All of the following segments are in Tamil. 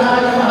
Namo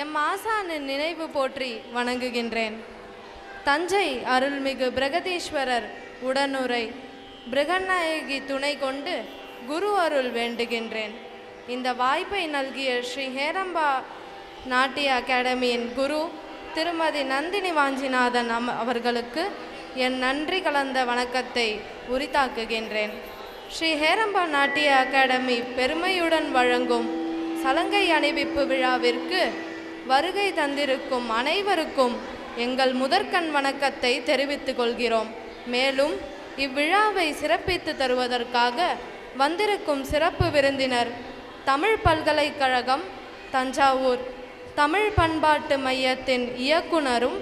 எம் ஆசானின் நினைவு போற்றி வணங்குகின்றேன். தஞ்சை அருள்மிகு பிரகதீஸ்வரர் உடனுரை பிருகநாயகி துணை கொண்டு குரு அருள் வேண்டுகின்றேன். இந்த வாய்ப்பை நல்கிய ஸ்ரீ ஹேரம்பா நாட்டிய அகாடமியின் குரு திருமதி நந்தினி வாஞ்சிநாதன் அவர்களுக்கு என் நன்றி கலந்த வணக்கத்தை உரித்தாக்குகின்றேன். ஸ்ரீ ஹேரம்பா நாட்டிய அகாடமி பெருமையுடன் வழங்கும் சலங்கை அணிவிப்பு விழாவிற்கு வருகை தந்திருக்கும் அனைவருக்கும் எங்கள் முதற்கண் வணக்கத்தை தெரிவித்துக் கொள்கிறோம். மேலும் இவ்விழாவை சிறப்பித்து தருவதற்காக வந்திருக்கும் சிறப்பு விருந்தினர் தமிழ் பல்கலைக்கழகம் தஞ்சாவூர் தமிழ் பண்பாட்டு மையத்தின் இயக்குனரும்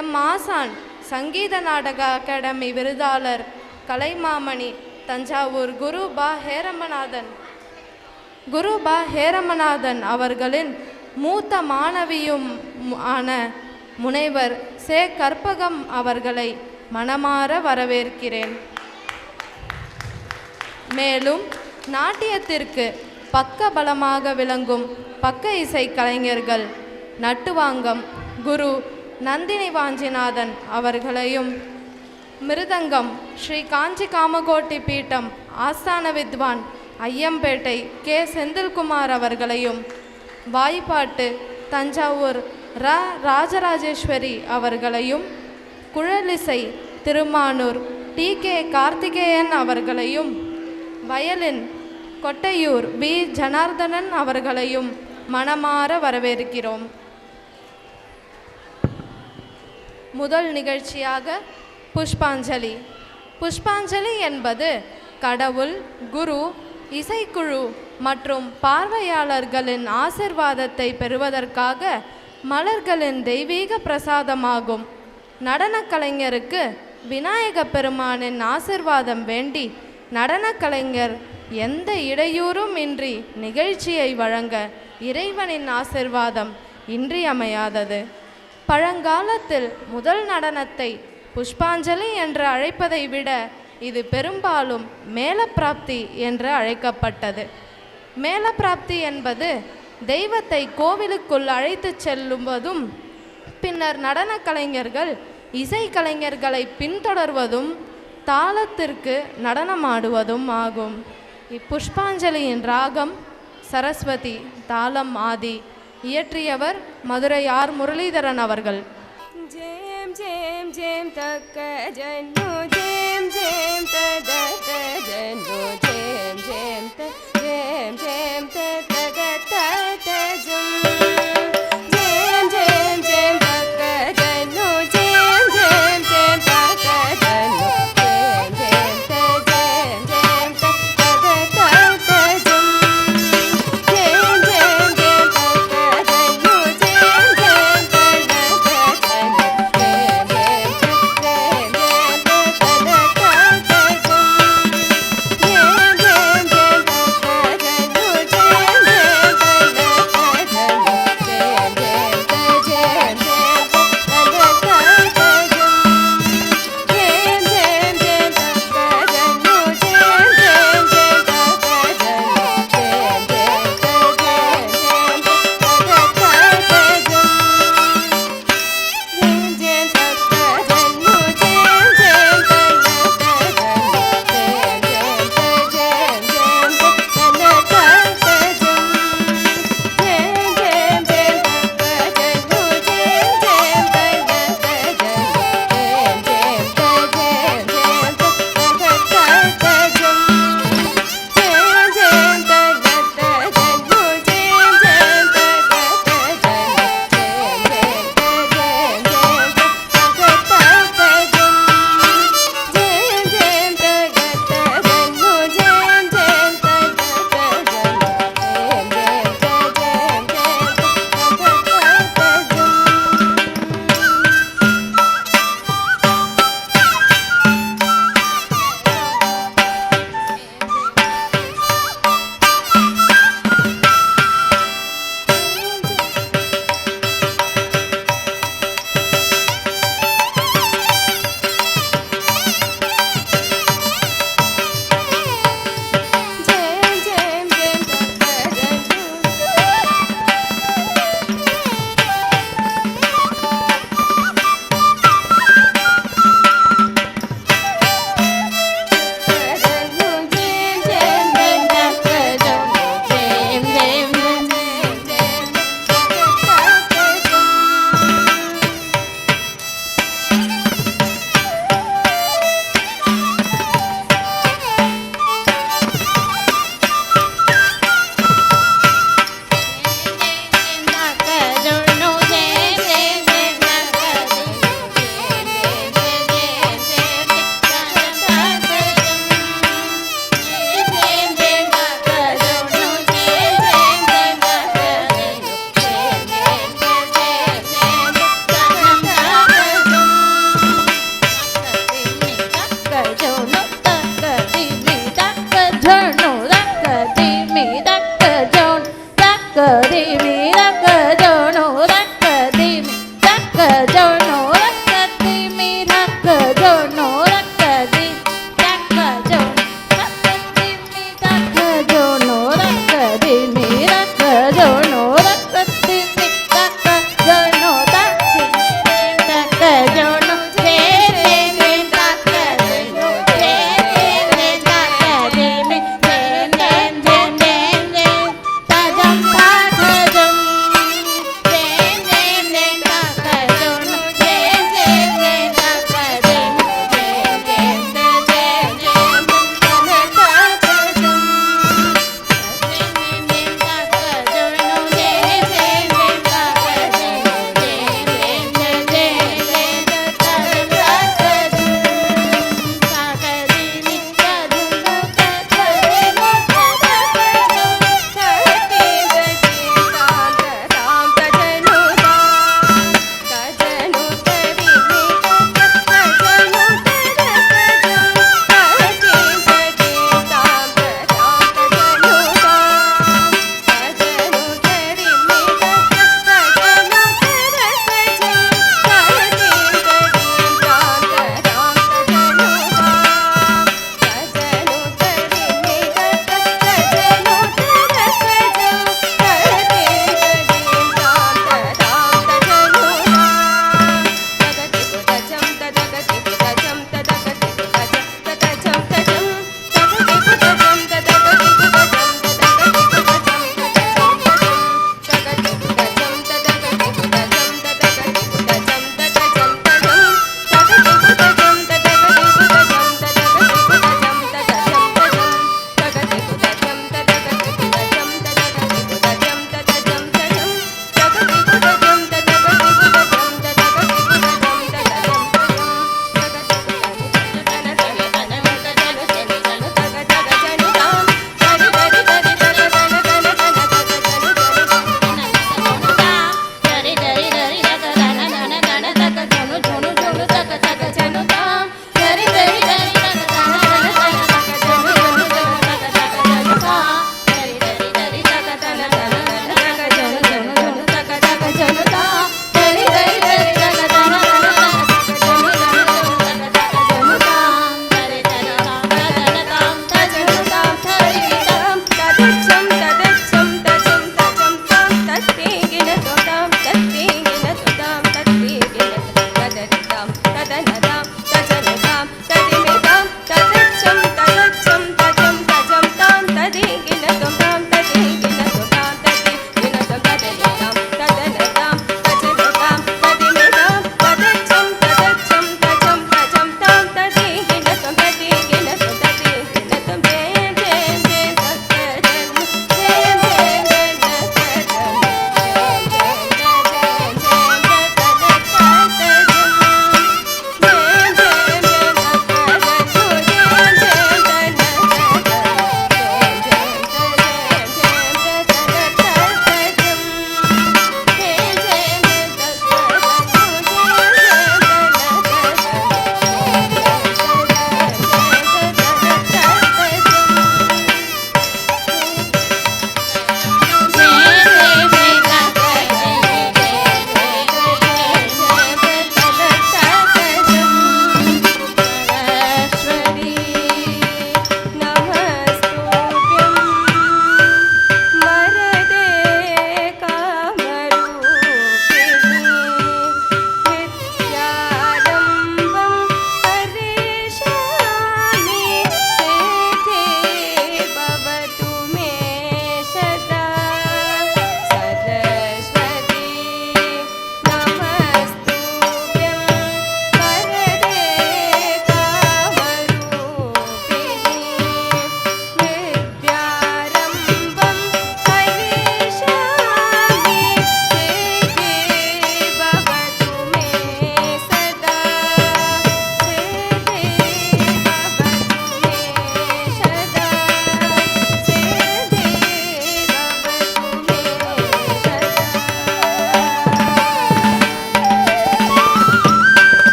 எம் ஆசான் சங்கீத நாடக அகாடமி விருதாளர் கலைமாமணி தஞ்சாவூர் குரு பா ஹேரமநாதன் அவர்களின் மூத்த மாணவியும் ஆன முனைவர் சே கற்பகம் அவர்களை மனமாற வரவேற்கிறேன். மேலும் நாட்டியத்திற்கு பக்க பலமாக விளங்கும் பக்க இசை கலைஞர்கள் நட்டுவாங்கம் குரு நந்தினி வாஞ்சிநாதன் அவர்களையும், மிருதங்கம் ஸ்ரீ காஞ்சி காமகோட்டி பீட்டம் ஆஸ்தான வித்வான் ஐயம்பேட்டை கே செந்தில்குமார் அவர்களையும், வாய்ப்பாட்டு தஞ்சாவூர் ராஜராஜேஸ்வரி அவர்களையும், குழலிசை திருமானூர் டி கே கார்த்திகேயன் அவர்களையும், வயலின் கொட்டையூர் பி ஜனார்தனன் அவர்களையும் மனமாற வரவேற்கிறோம். முதல் நிகழ்ச்சியாக புஷ்பாஞ்சலி. புஷ்பாஞ்சலி என்பது கடவுள், குரு, இசைக்குழு மற்றும் பார்வையாளர்களின் ஆசிர்வாதத்தை பெறுவதற்காக மலர்களின் தெய்வீக பிரசாதமாகும். நடனக் கலைஞருக்கு விநாயக பெருமானின் ஆசிர்வாதம் வேண்டி நடனக் கலைஞர் எந்த இடையூறும் இன்றி நிகழ்ச்சியை வழங்க இறைவனின் ஆசிர்வாதம் இன்றியமையாதது. பழங்காலத்தில் முதல் நடனத்தை புஷ்பாஞ்சலி என்று அழைப்பதை விட இது பெரும்பாலும் மேலப்பிராப்தி என்று அழைக்கப்பட்டது. மேலப்பிராப்தி என்பது தெய்வத்தை கோவிலுக்குள் அழைத்து செல்லுவதும் பின்னர் நடனக் கலைஞர்கள் இசைக்கலைஞர்களை பின்தொடர்வதும் தாளத்திற்கு நடனமாடுவதும் ஆகும். இப்புஷ்பாஞ்சலியின் ராகம் சரஸ்வதி, தாளம் ஆதி. இயற்றியவர் மதுரை ஆர் முரளிதரன் அவர்கள். ஜெயம் ஜெயம் ஜெயம் தக்க ஜன்னு ஜெயம் ஜெயம் ததத ஜன்னு ஜெயம் ஜெயம் த ஜெயம் ஜெயம் ததக தத ஜம் ஜெயம் ஜெயம் ஜெயம் தக்க ஜன்னு ஜெயம் ஜெயம் ஜெயம் தக்க ஜன்னு ஜெயம் ஜெயம் த ஜெயம் ஜெயம் ததக தத ஜம் ஜெயம் ஜெயம் ஜெயம் தக்க ஜன்னு ஜெயம் ஜெயம் ததக ஜன்னு ஜெயம் ஜெயம் த ஜெயம் ஜெயம் ததக தத ஜம் ஜனு தக்க திமி தக்க ஜோன் தக்க திமி தக்க ஜனு தக்க திமி தக்க ஜனு தக்க திமி தக்க ஜனு தக்க தி தக்க ஜோன் தக்க திமி தக்க ஜனு தக்க திமி தக்க ஜனு தக்க திமி தக்க ஜனு தக்க ஜனு தக்க ஜனு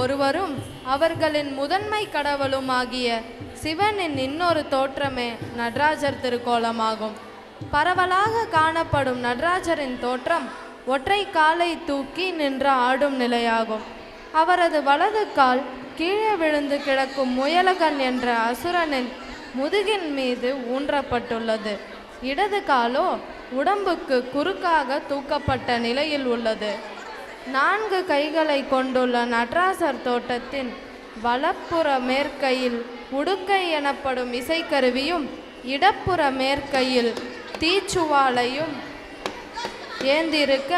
ஒருவரும் அவர்களின் முதன்மை கடவுளுமாகிய சிவனின் இன்னொரு தோற்றமே நடராஜர் திருக்கோலமாகும். பரவலாக காணப்படும் நடராஜரின் தோற்றம் ஒற்றை காலை தூக்கி நின்று ஆடும் நிலையாகும். அவரது வலது கால் கீழே விழுந்து கிடக்கும் முயலகன் என்ற அசுரனின் முதுகின் மீது ஊன்றப்பட்டுள்ளது. இடது காலோ உடம்புக்கு குறுக்காக தூக்கப்பட்ட நிலையில் உள்ளது. 4 கைகளை கொண்டுள்ள நடராசர் தோட்டத்தின் வலப்புற மேற்கையில் உடுக்கை எனப்படும் இசைக்கருவியும் இடப்புற மேற்கையில் தீச்சுவாலையும் ஏந்திருக்க,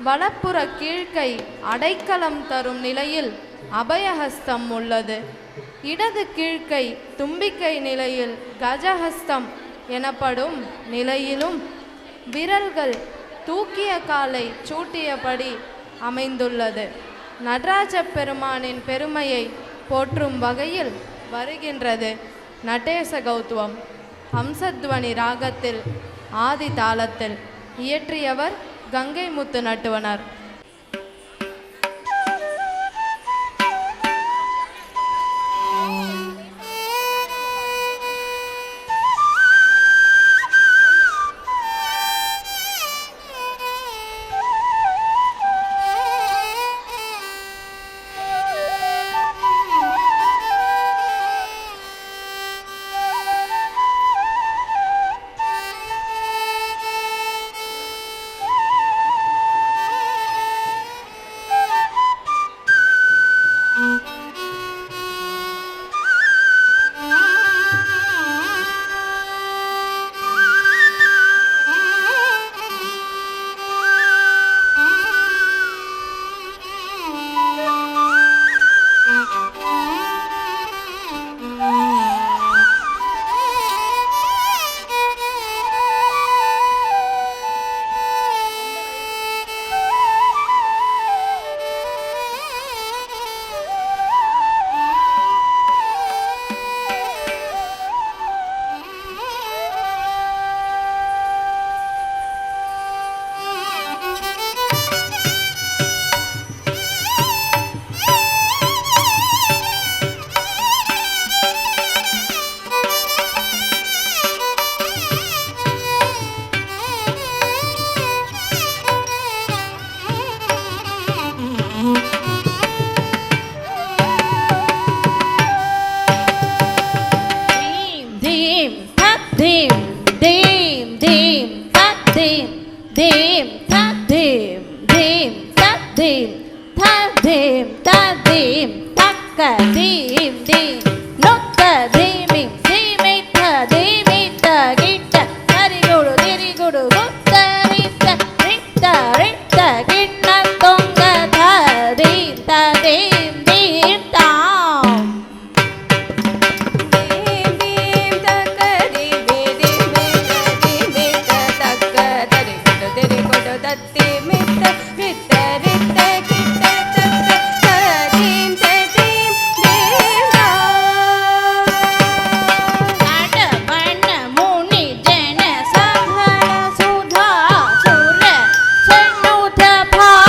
வலப்புற கீழ்கை அடைக்கலம் தரும் நிலையில் அபயஹஸ்தம் உள்ளது. இடது கீழ்கை தும்பிக்கை நிலையில் கஜஹஸ்தம் எனப்படும் நிலையிலும் விரல்கள் தூக்கிய காலை சூட்டியபடி அமைந்துள்ளது. நடராஜ பெருமானின் பெருமையை போற்றும் வகையில் வருகின்றது நடேச கௌத்துவம். ஹம்சத்வனி ராகத்தில் ஆதி தாளத்தில். இயற்றியவர் கங்கை முத்து நட்டுவனார். Bye.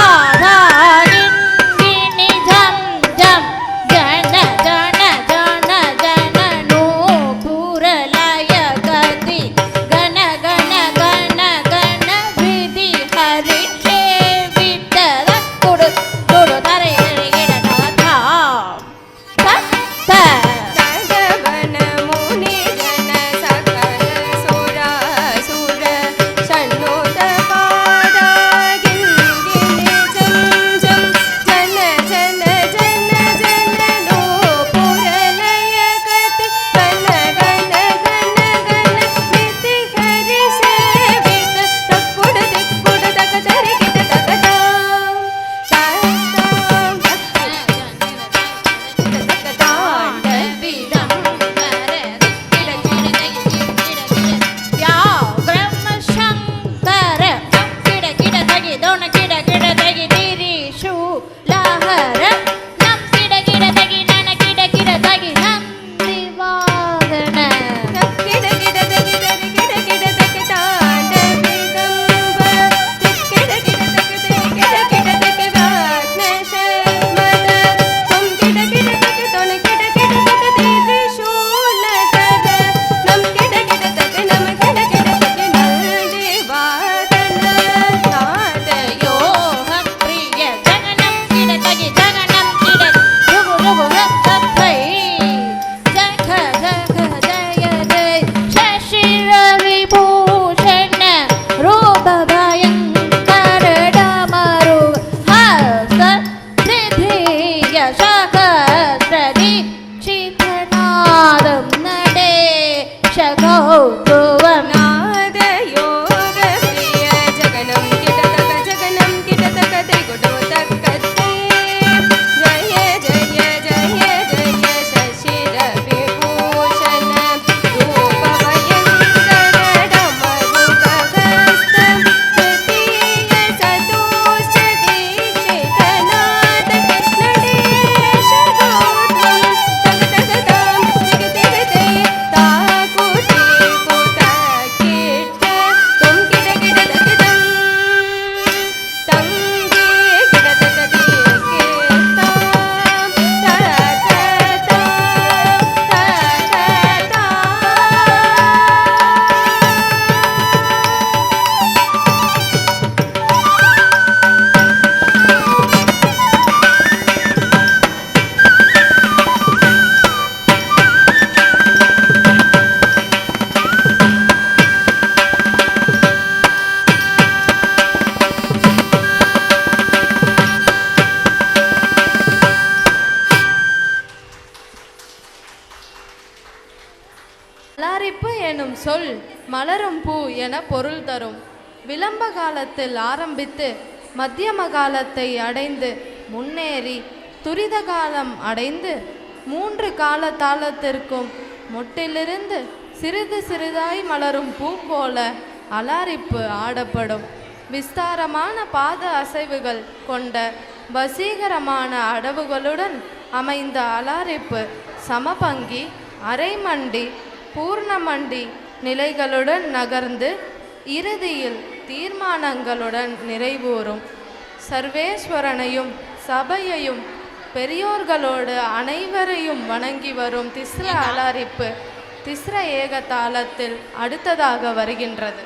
மலரும் பூ என பொருள் தரும். விளம்ப காலத்தில் ஆரம்பித்து மத்தியம காலத்தை அடைந்து முன்னேறி துரித காலம் அடைந்து 3 கால தாளத்திற்கும் மொட்டிலிருந்து சிறிது சிறிதாய் மலரும் பூ போல அலாரிப்பு ஆடப்படும். விஸ்தாரமான பாத அசைவுகள் கொண்ட வசீகரமான அடவுகளுடன் அமைந்த அலாரிப்பு சமபங்கி, அரைமண்டி, பூர்ணமண்டி நிலைகளுடன் நகர்ந்து இறுதியில் தீர்மானங்களுடன் நிறைவுறும். சர்வேஸ்வரனையும் சபையையும் பெரியோர்களோடு அனைவரையும் வணங்கி வரும் திஸ்ர அலாரிப்பு திஸ்ர ஏக தாளத்தில் அடுத்ததாக வருகின்றது.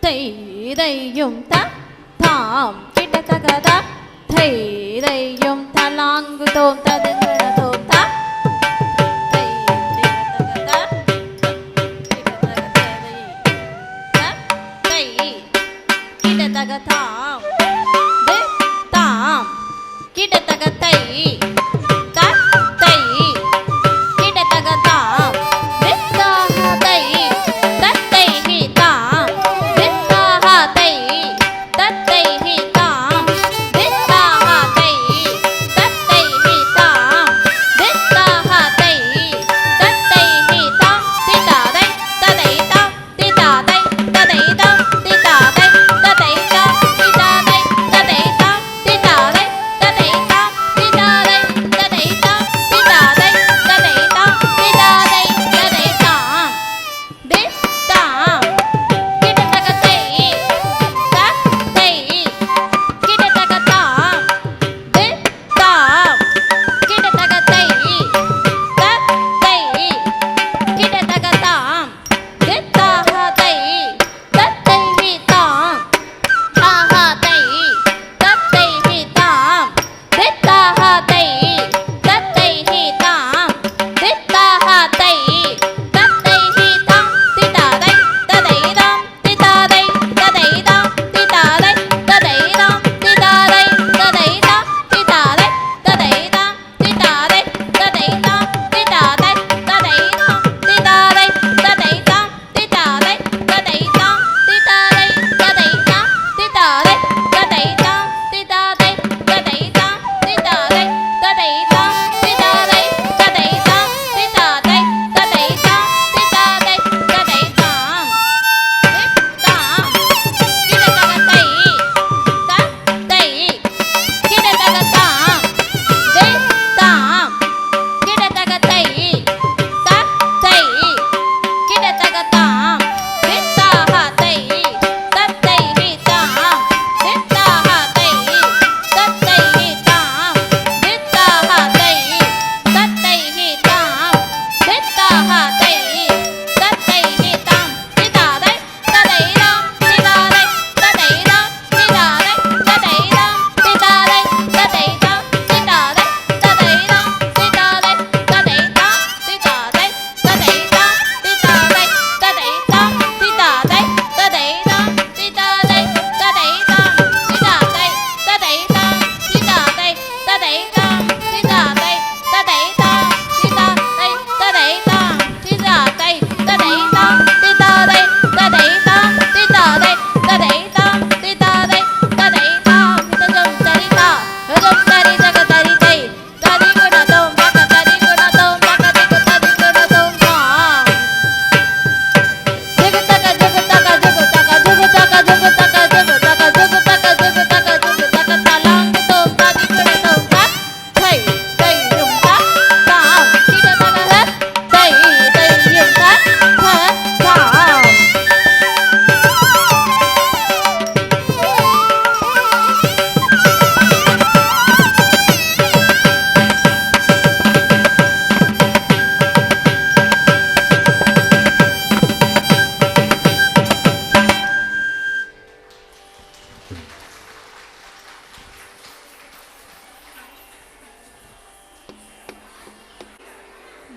தைரையும் தாம் கிட்டத்தகத தைரையும் தலாங்கு தோம் ததுங்கட தோம் கிட்டத்தகதாம் தாம் கிட்டத்தகத்தை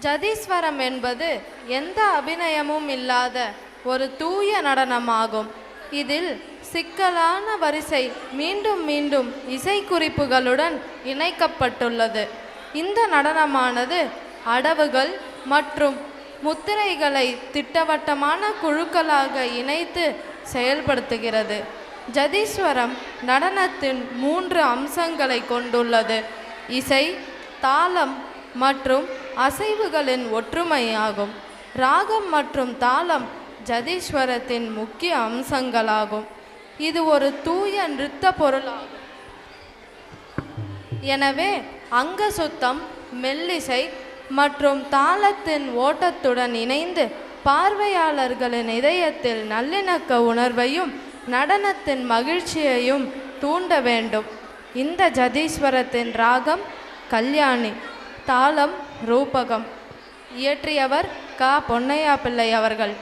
ஜதீஸ்வரம் என்பது எந்த அபிநயமும் இல்லாத ஒரு தூய நடனமாகும். இதில் சிக்கலான வரிசை மீண்டும் மீண்டும் இசைக்குறிப்புகளுடன் இணைக்கப்பட்டுள்ளது. இந்த நடனமானது அடவுகள் மற்றும் முத்திரைகளை திட்டவட்டமான குழுக்களாக இணைத்து செயல்படுத்துகிறது. ஜதீஸ்வரம் நடனத்தின் 3 அம்சங்களை கொண்டுள்ளது. இசை, தாளம் மற்றும் அசைவுகளின் ஒற்றுமையாகும். ராகம் மற்றும் தாளம் ஜதீஸ்வரத்தின் முக்கிய அம்சங்களாகும். இது ஒரு தூய நிறுத்த பொருளாகும். எனவே அங்க சுத்தம், மெல்லிசை மற்றும் தாளத்தின் ஓட்டத்துடன் இணைந்து பார்வையாளர்களின் இதயத்தில் நல்லிணக்க உணர்வையும் நடனத்தின் மகிழ்ச்சியையும் தூண்ட வேண்டும். இந்த ஜதீஸ்வரத்தின் ராகம் கல்யாணி, தாளம் ரூபகம். இயற்றியவர் க. பொன்னையா பிள்ளை அவர்கள்.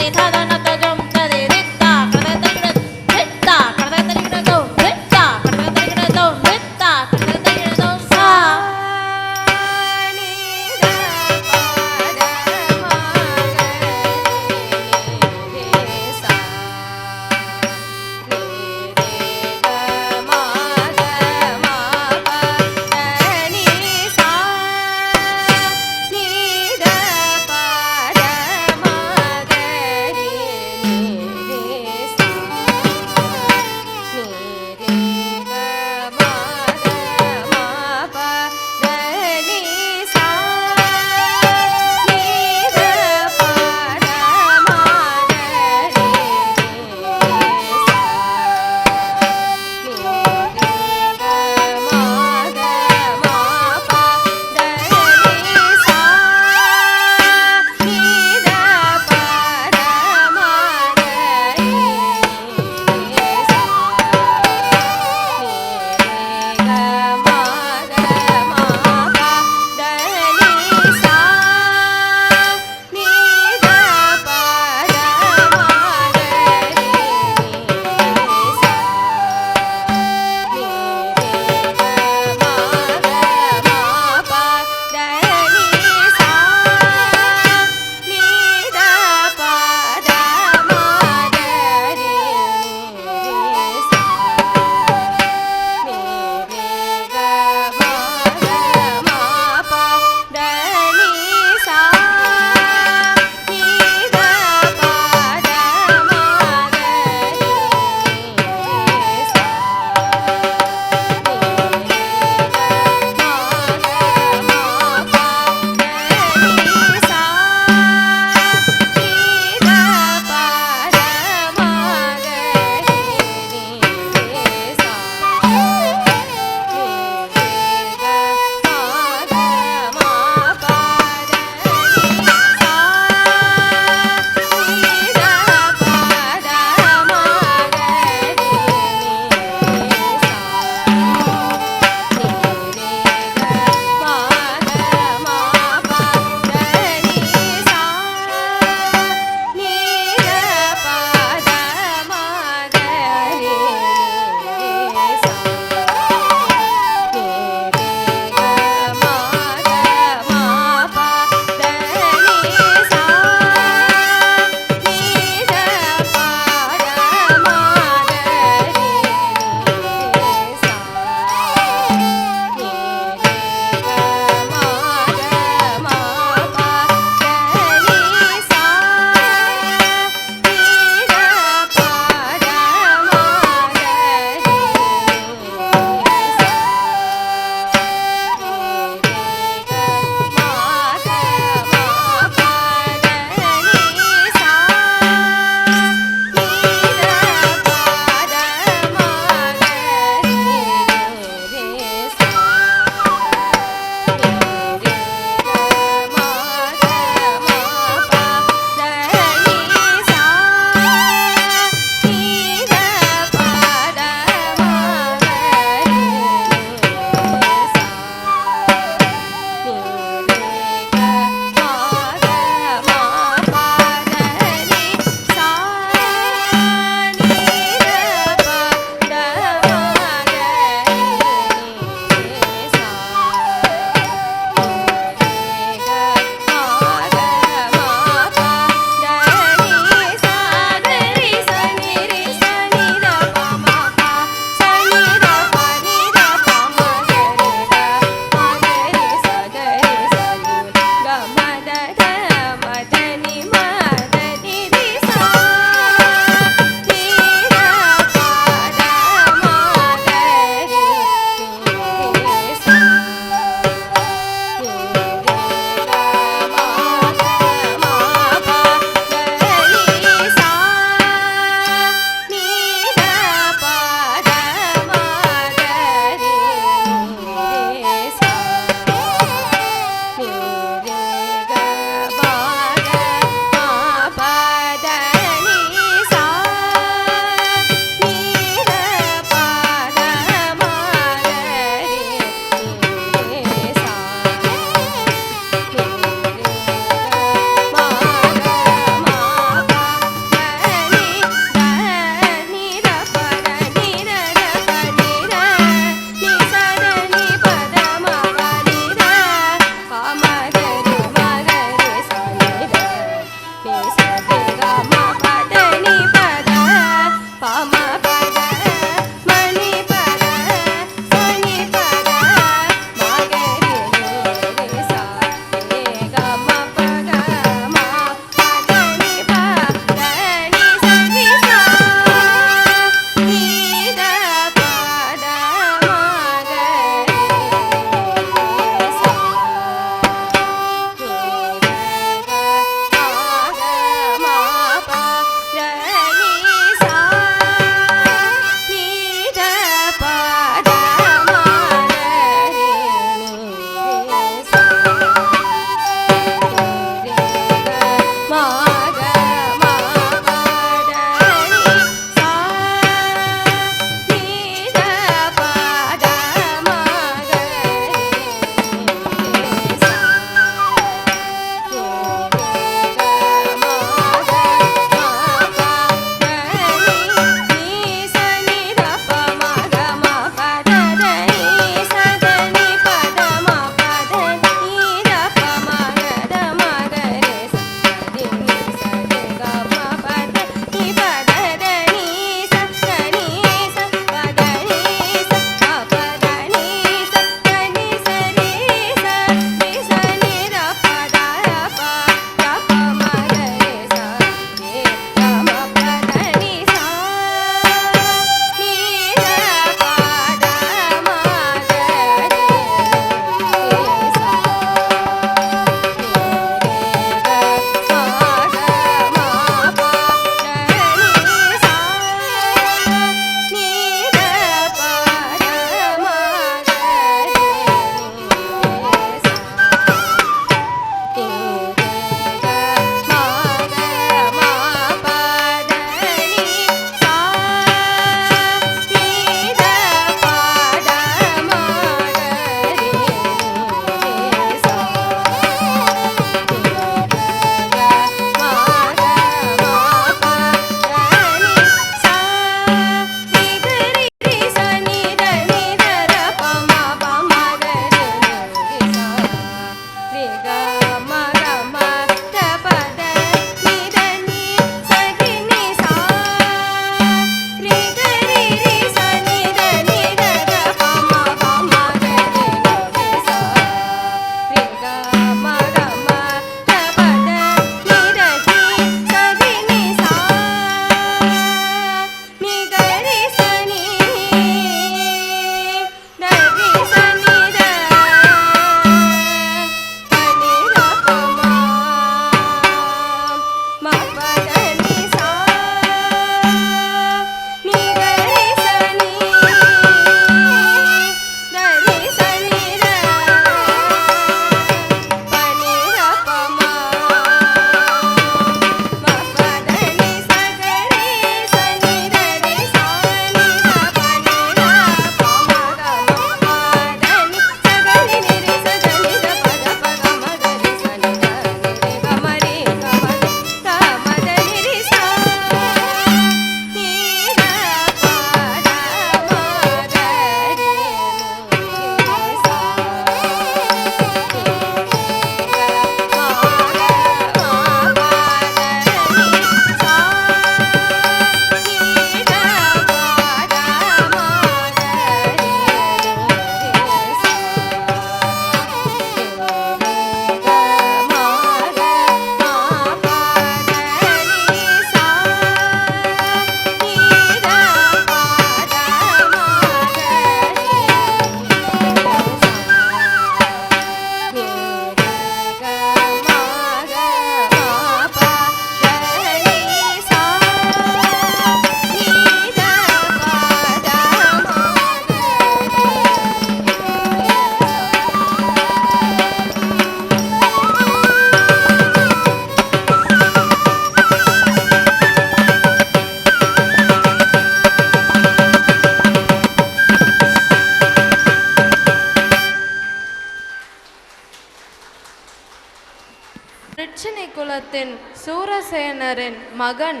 ரிச்சினி குலத்தின் சூரசேனரின் மகன்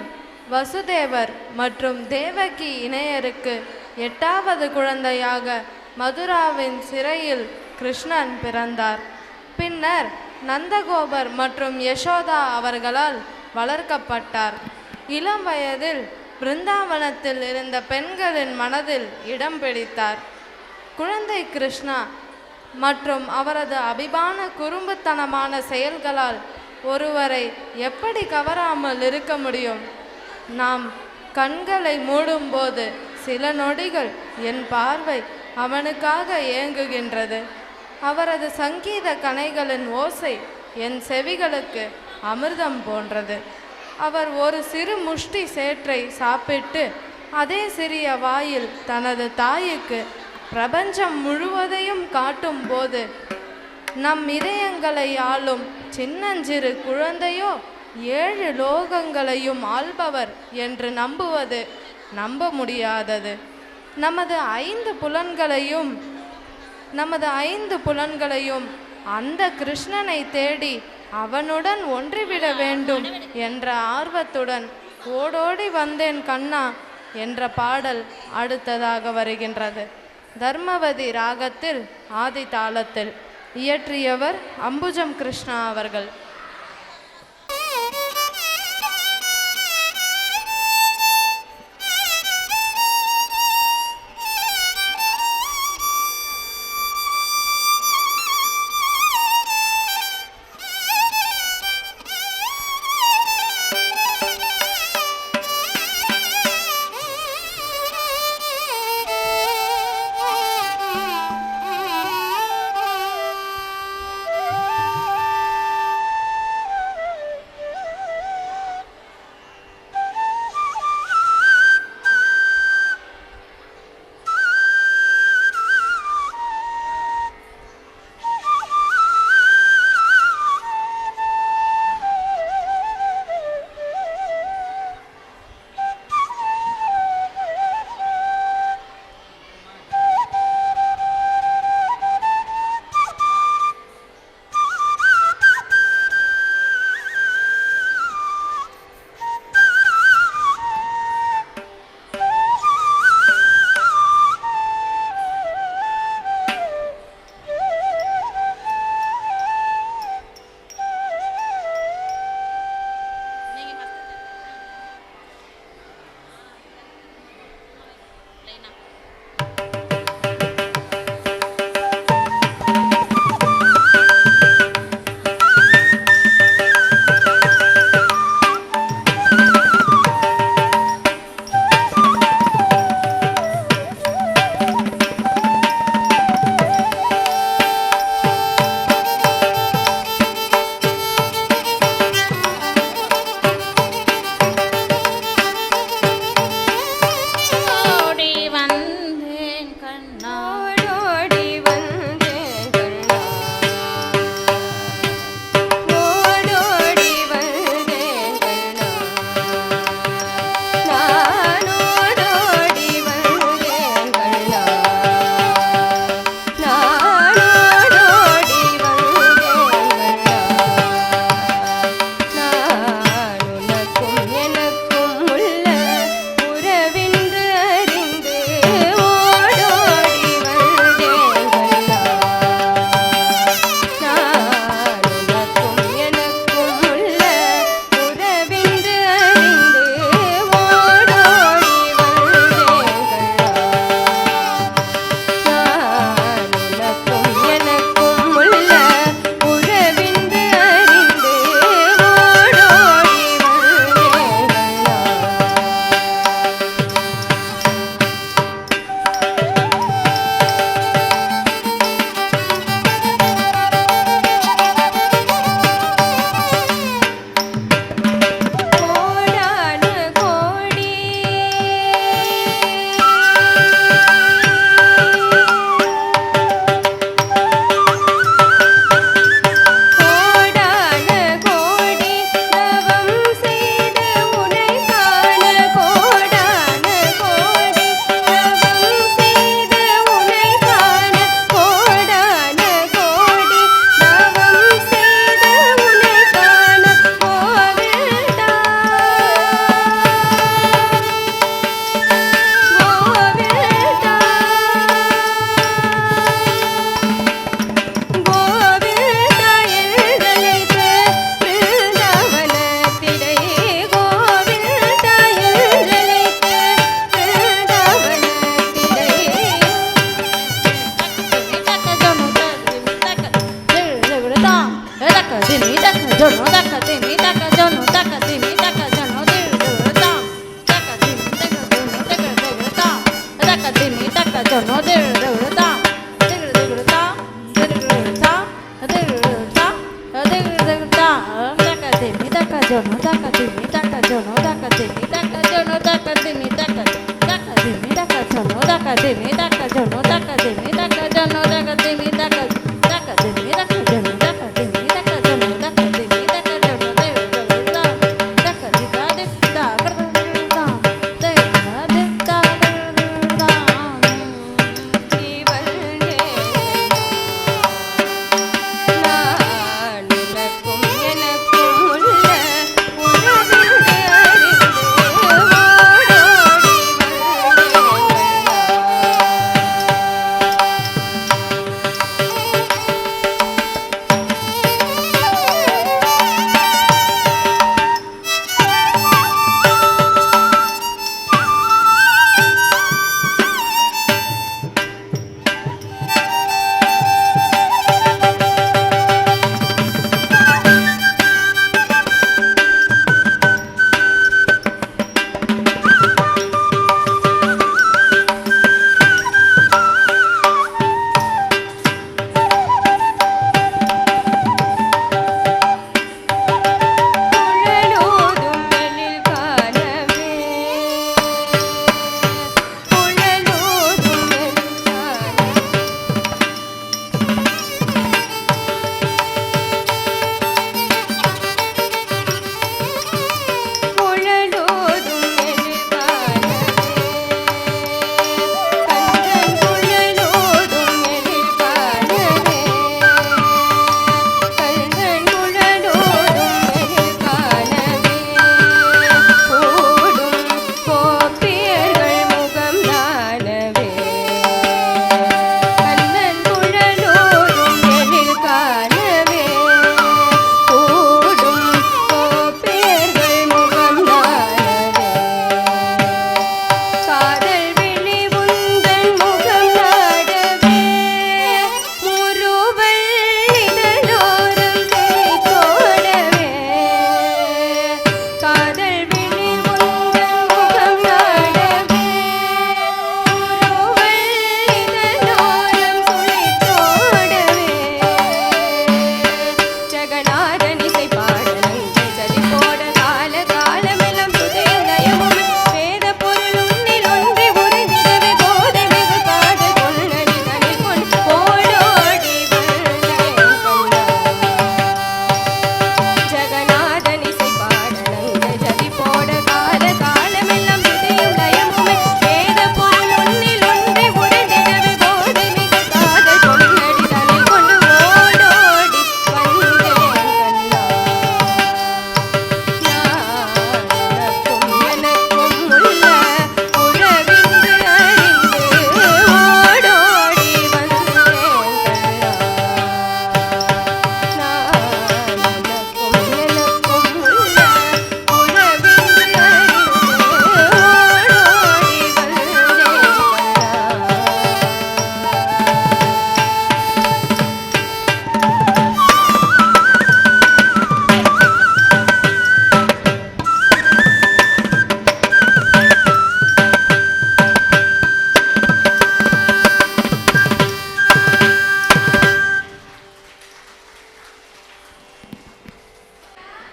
வசுதேவர் மற்றும் தேவகி இணையருக்கு 8வது குழந்தையாக மதுராவின் சிறையில் கிருஷ்ணன் பிறந்தார். பின்னர் நந்தகோபர் மற்றும் யசோதா அவர்களால் வளர்க்கப்பட்டார். இளம் வயதில் பிருந்தாவனத்தில் இருந்த பெண்களின் மனதில் இடம் பிடித்தார். குழந்தை கிருஷ்ணா மற்றும் அவரது அபிமான குறும்புத்தனமான செயல்களால் ஒருவரை எப்படி கவராமல் இருக்க முடியும்? நாம் கண்களை மூடும்போது சில நொடிகள் என் பார்வை அவனுக்காக ஏங்குகின்றது. அவரது சங்கீத கணைகளின் ஓசை என் செவிகளுக்கு அமிர்தம் போன்றது. அவர் ஒரு சிறு முஷ்டி சேற்றை சாப்பிட்டு அதே சிறிய வாயில் தனது தாய்க்கு பிரபஞ்சம் முழுவதையும் காட்டும் போது நம் இதயங்களை ஆளும் சின்னஞ்சிறு குழந்தையோ 7 லோகங்களையும் ஆள்பவர் என்று நம்புவது நம்ப முடியாதது. நமது ஐந்து புலன்களையும் அந்த கிருஷ்ணனை தேடி அவனுடன் ஒன்றிவிட வேண்டும் என்ற ஆர்வத்துடன் ஓடோடி வந்தேன் கண்ணா என்ற பாடல் அடுத்ததாக வருகின்றது. தர்மவதி ராகத்தில் ஆதி தாளத்தில். இயற்றியவர் அம்புஜம் கிருஷ்ணா அவர்கள். taka jono taka dimi taka jono taka dimi taka taka dimi taka jono taka dimi taka jono taka dimi taka jono taka dimi taka taka dimi taka jono taka dimi taka jono taka dimi taka jono taka dika dika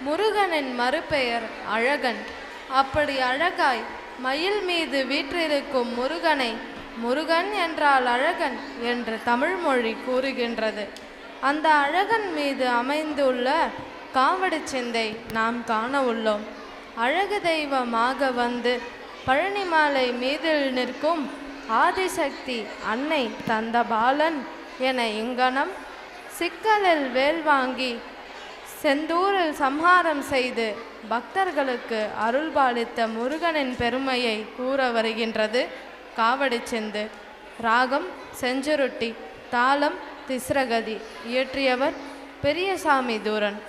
முருகனின் மறுபெயர் அழகன். அப்படி அழகாய் மயில் மீது வீற்றிருக்கும் முருகனை முருகன் என்றால் அழகன் என்று தமிழ்மொழி கூறுகின்றது. அந்த அழகன் மீது அமைந்துள்ள காவடி சிந்தை நாம் காண உள்ளோம். அழகு தெய்வமாக வந்து பழனிமலை மீதில் நிற்கும் ஆதிசக்தி அன்னை தந்த பாலன் என இங்கனம் சிக்கலில் வேல் வாங்கி செந்தூரில் சம்ஹாரம் செய்து பக்தர்களுக்கு அருள்பாலித்த முருகனின் பெருமையை கூற வருகின்றது காவடி சிந்து. ராகம் செஞ்சுருட்டி, தாளம் திஸ்ரகதி. இயற்றியவர் பெரியசாமி தூரன்.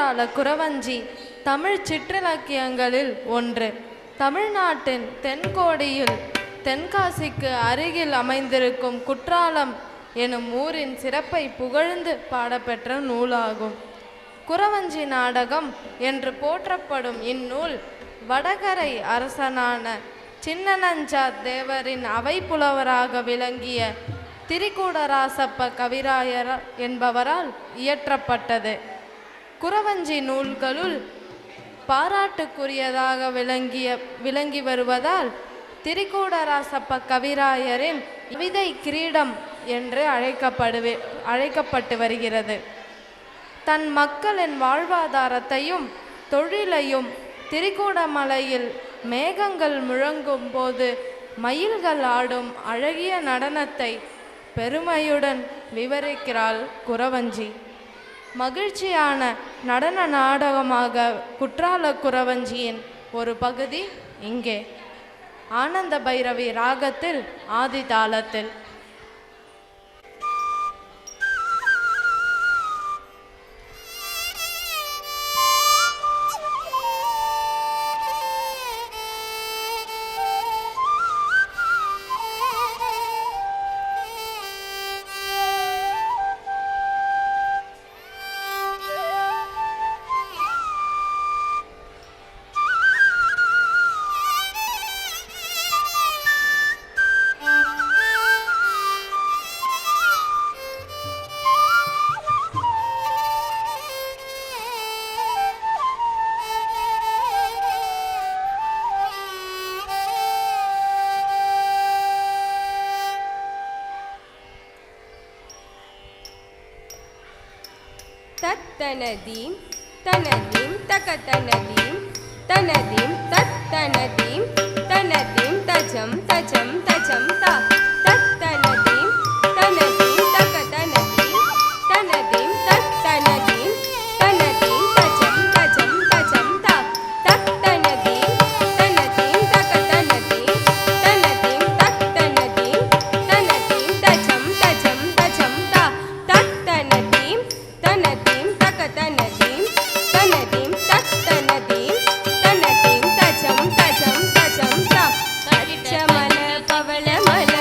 குற்றால குறவஞ்சி தமிழ் சிற்றிலக்கியங்களில் ஒன்று. தமிழ்நாட்டின் தென்கோடியில் தென்காசிக்கு அருகில் அமைந்திருக்கும் குற்றாலம் எனும் ஊரின் சிறப்பை புகழ்ந்து பாடப்பெற்ற நூலாகும். குறவஞ்சி நாடகம் என்று போற்றப்படும் இந்நூல் வடகரை அரசனான சின்னனஞ்சாத் தேவரின் அவை புலவராக விளங்கிய திரிகூடராசப்ப கவிராயர் என்பவரால் இயற்றப்பட்டது. குறவஞ்சி நூல்களுள் பாராட்டுக்குரியதாக விளங்கி வருவதால் திரிகூடராசப்ப கவிராயரின் கவிதை கிரீடம் என்று அழைக்கப்பட்டு வருகிறது. தன் மக்களின் வாழ்வாதாரத்தையும் தொழிலையும் திரிகூடமலையில் மேகங்கள் முழங்கும் போது மயில்கள் ஆடும் அழகிய நடனத்தை பெருமையுடன் விவரிக்கிறாள் குறவஞ்சி. மகிழ்ச்சியான நடன நாடகமாக குற்றால குறவஞ்சியின் ஒரு பகுதி இங்கே. ஆனந்த பைரவி ராகத்தில் ஆதி தாளத்தில். தத்தனதீம் தனதீம் தகதனதீம் தனதீம் தத்தனதீம் தனதீம் தஜம் தஜம் தஜம் தா தத்தனதீம் தனதீம் தகதனதீம் தனதீம் தத்தனதீம் தனதீம் தஜம் தஜம் தஜம் தா தத்தனதீம் தனதீம் தகதனதீம் தனதீம் தத்தனதீம் தனதீம் தஜம் தஜம் தஜம் தா தத்தனதீம் தனதீம் தகதனதீம் தனதீம் தத்தனதீம் தனதீம் தஜம் தஜம் தஜம் தா தச்சமல பவளமல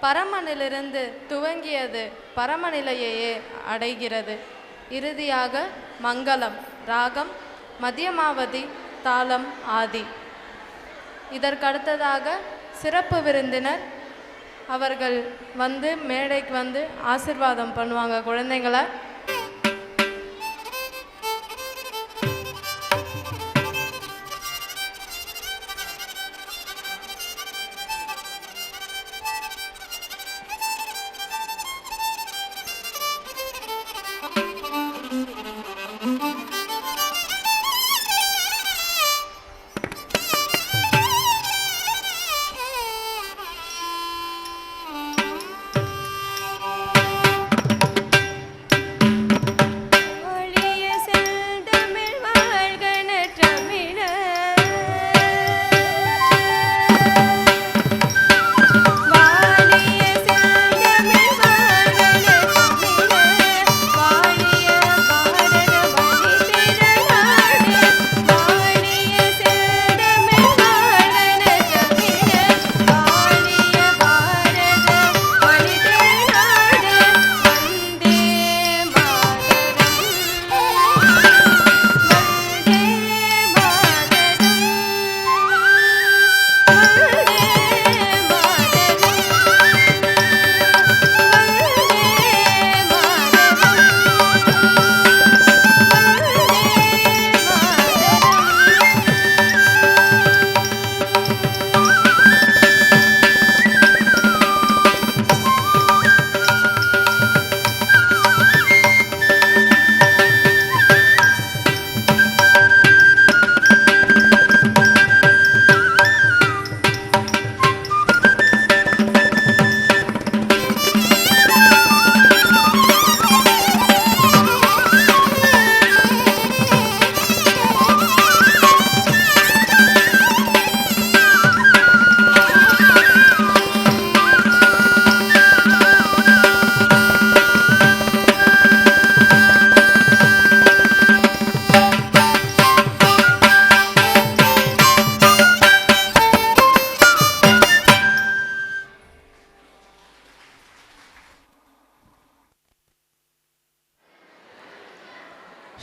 பரமனிலிருந்து துவங்கியது பரமநிலையையே அடைகிறது. இறுதியாக மங்களம், ராகம் மத்தியமாவதி, தாளம் ஆதி. இதற்கடுத்ததாக சிறப்பு விருந்தினர் அவர்கள் வந்து மேடைக்கு வந்து ஆசீர்வாதம் பண்ணுவாங்க குழந்தைங்களை.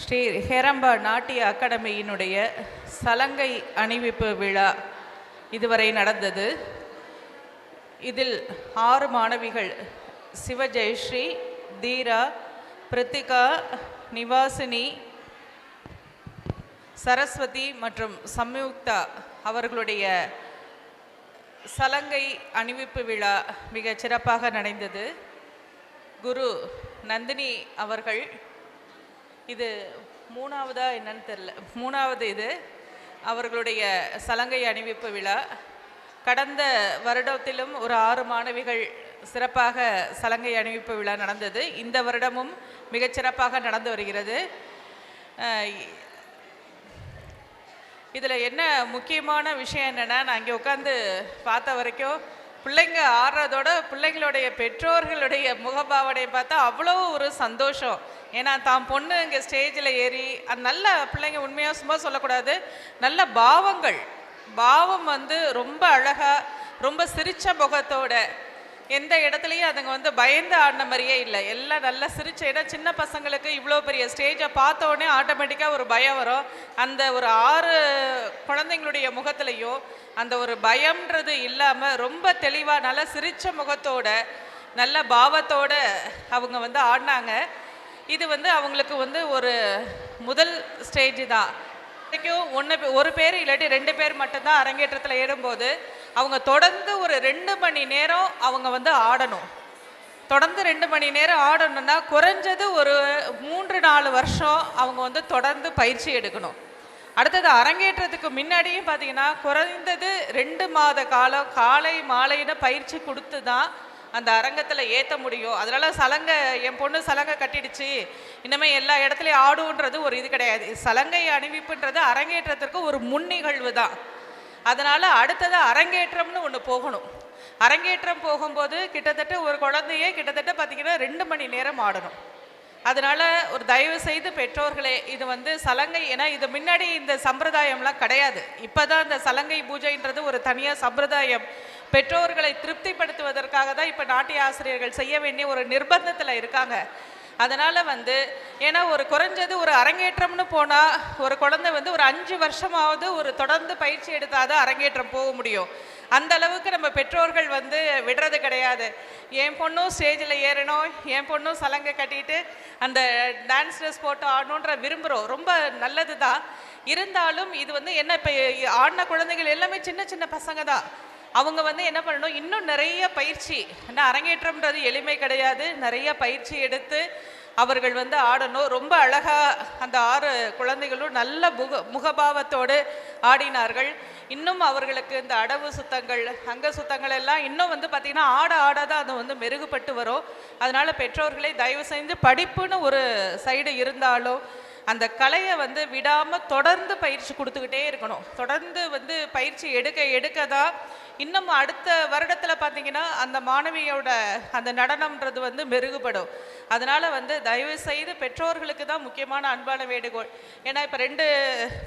ஸ்ரீ ஹேரம்பா நாட்டிய அகாடமியினுடைய சலங்கை அணிவிப்பு விழா இதுவரை நடந்தது. இதில் 6 மாணவிகள் சிவஜெயஸ்ரீ, தீரா, பிரித்திகா, நிவாசினி, சரஸ்வதி மற்றும் சம்யுக்தா அவர்களுடைய சலங்கை அணிவிப்பு விழா மிக சிறப்பாக நடந்தது. குரு நந்தினி அவர்கள், இது 3வதா என்னன்னு தெரியல, 3வது இது அவர்களுடைய சலங்கை அணிவிப்பு விழா. கடந்த வருடத்திலும் ஒரு 6 மாணவிகள் சிறப்பாக சலங்கை அணிவிப்பு விழா நடந்தது. இந்த வருடமும் மிகச்சிறப்பாக நடந்து வருகிறது. இதில் என்ன முக்கியமான விஷயம் என்னென்னா, நான் இங்கே உட்காந்து பார்த்த வரைக்கும் பிள்ளைங்க ஆடுறதோட பிள்ளைங்களுடைய பெற்றோர்களுடைய முகபாவனையை பார்த்தா அவ்வளோ ஒரு சந்தோஷம். ஏன்னா தான் பொண்ணு இங்கே ஸ்டேஜில் ஏறி அது நல்ல பிள்ளைங்க, உண்மையாக சும்மா சொல்லக்கூடாது, நல்ல பாவம் வந்து ரொம்ப அழகாக, ரொம்ப சிரித்த முகத்தோட, எந்த இடத்துலையும் அதுங்க பயந்து ஆடின மாதிரியே இல்லை, எல்லாம் நல்லா சிரிச்ச. ஏன்னா சின்ன பசங்களுக்கு இவ்வளோ பெரிய ஸ்டேஜை பார்த்த உடனே ஆட்டோமேட்டிக்காக ஒரு பயம் வரும். அந்த ஒரு 6 குழந்தைங்களுடைய முகத்துலையும் அந்த ஒரு பயம்ன்றது இல்லாமல் ரொம்ப தெளிவாக நல்லா சிரித்த முகத்தோட நல்ல பாவத்தோட அவங்க ஆடினாங்க. இது அவங்களுக்கு ஒரு முதல் ஸ்டேஜ் தான். ஒரு பேர் இல்லாட்டி 2 பேர் மட்டும்தான் அரங்கேற்றத்தில் ஏறும்போது அவங்க தொடர்ந்து ஒரு 2 மணி நேரம் அவங்க ஆடணும். தொடர்ந்து 2 மணி நேரம் ஆடணும்னா குறைஞ்சது ஒரு 3-4 வருஷம் அவங்க தொடர்ந்து பயிற்சி எடுக்கணும். அடுத்தது அரங்கேற்றத்துக்கு முன்னாடியும் பார்த்தீங்கன்னா குறைந்தது 2 மாத காலம் காலை மாலைன்னு பயிற்சி கொடுத்து தான் அந்த அரங்கத்தில் ஏற்ற முடியும். அதனால் சலங்கை, என் பொண்ணு சலங்கை கட்டிடுச்சு இனிமேல் எல்லா இடத்துலையும் ஆடுன்றது ஒரு இது கிடையாது. சலங்கை அணிவிப்புன்றது அரங்கேற்றத்திற்கு ஒரு முன் நிகழ்வு தான். அதனால் அடுத்தது அரங்கேற்றம்னு ஒன்று போகணும். அரங்கேற்றம் போகும்போது கிட்டத்தட்ட ஒரு குழந்தையே கிட்டத்தட்ட பார்த்திங்கன்னா 2 மணி நேரம் ஆடணும். அதனால் ஒரு தயவு செய்து பெற்றோர்களே, இது சலங்கை, ஏன்னா இது முன்னாடி இந்த சம்பிரதாயம்லாம் கிடையாது. இப்போ தான் இந்த சலங்கை பூஜைன்றது ஒரு தனியாக சம்பிரதாயம் பெற்றோர்களை திருப்திப்படுத்துவதற்காக தான் இப்போ நாட்டிய ஆசிரியர்கள் செய்ய வேண்டிய ஒரு நிர்பந்தத்தில் இருக்காங்க. அதனால் வந்து ஏன்னா ஒரு குறைஞ்சது ஒரு அரங்கேற்றம்னு போனால் ஒரு குழந்தை வந்து ஒரு 5 வருஷமாவது ஒரு தொடர்ந்து பயிற்சி எடுத்தால் தான் அரங்கேற்றம் போக முடியும். அந்த அளவுக்கு நம்ம பெற்றோர்கள் வந்து விடுறது கிடையாது. என் பொண்ணும் ஸ்டேஜில் ஏறணும், என் பொண்ணும் சலங்கை கட்டிட்டு அந்த டான்ஸ் ட்ரெஸ் போட்டு ஆடணுன்ற விரும்புகிறோம், ரொம்ப நல்லது தான். இருந்தாலும் இது வந்து என்ன, இப்போ ஆடின குழந்தைகள் எல்லாமே சின்ன சின்ன பசங்க தான். அவங்க வந்து என்ன பண்ணணும், இன்னும் நிறைய பயிற்சி, ஏன்னா அரங்கேற்றம்ன்றது எளிமை கிடையாது, நிறைய பயிற்சி எடுத்து அவர்கள் வந்து ஆடணும். ரொம்ப அழகாக அந்த 6 குழந்தைகளும் நல்ல முகபாவத்தோடு ஆடினார்கள். இன்னும் அவர்களுக்கு இந்த அடவு சுத்தங்கள், அங்க சுத்தங்கள் எல்லாம் இன்னும் வந்து பார்த்திங்கன்னா ஆட தான் அது வந்து மெருகுபட்டு வரும். அதனால் பெற்றோர்களை தயவு செஞ்சு படிப்புன்னு ஒரு சைடு இருந்தாலும் அந்த கலையை வந்து விடாமல் தொடர்ந்து பயிற்சி கொடுத்துக்கிட்டே இருக்கணும். தொடர்ந்து வந்து பயிற்சி எடுக்க தான் இன்னும் அடுத்த வருடத்தில் பார்த்திங்கன்னா அந்த மாணவியோட அந்த நடனம்ன்றது வந்து மெருகுபடும். அதனால் வந்து தயவு செய்து பெற்றோர்களுக்கு தான் முக்கியமான அன்பான வேண்டுகோள். ஏன்னா இப்போ 2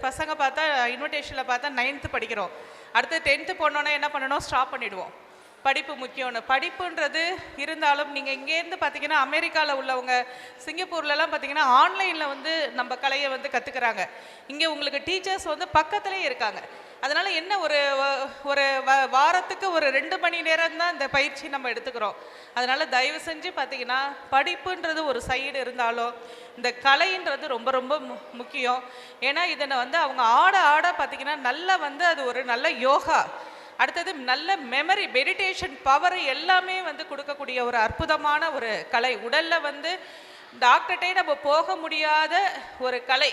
பசங்க பார்த்தா இன்விடேஷனில் பார்த்தா 9th படிக்கிறோம், அடுத்து 10th போனோன்னே என்ன பண்ணணும், ஸ்டாப் பண்ணிவிடுவோம். படிப்பு முக்கியம்னு. படிப்புன்றது இருந்தாலும் நீங்கள் இங்கேருந்து பார்த்தீங்கன்னா அமெரிக்காவில் உள்ளவங்க, சிங்கப்பூர்லலாம் பார்த்தீங்கன்னா ஆன்லைனில் வந்து நம்ம கலையை வந்து கற்றுக்குறாங்க. இங்கே உங்களுக்கு டீச்சர்ஸ் வந்து பக்கத்துலேயே இருக்காங்க. அதனால் என்ன, ஒரு வாரத்துக்கு ஒரு 2 மணி நேரம் தான் இந்த பயிற்சி நம்ம எடுத்துக்கிறோம். அதனால் தயவு செஞ்சு பார்த்தீங்கன்னா படிப்புன்றது ஒரு சைடு இருந்தாலும் இந்த கலைன்றது ரொம்ப ரொம்ப முக்கியம். ஏன்னா இதனை வந்து அவங்க ஆட பார்த்தீங்கன்னா நல்லா வந்து அது ஒரு நல்ல யோகா, அடுத்தது நல்ல மெமரி, மெடிடேஷன் பவர் எல்லாமே வந்து கொடுக்கக்கூடிய ஒரு அற்புதமான ஒரு கலை. உடலில் வந்து டாக்டர்கிட்டே நம்ம போக முடியாத ஒரு கலை.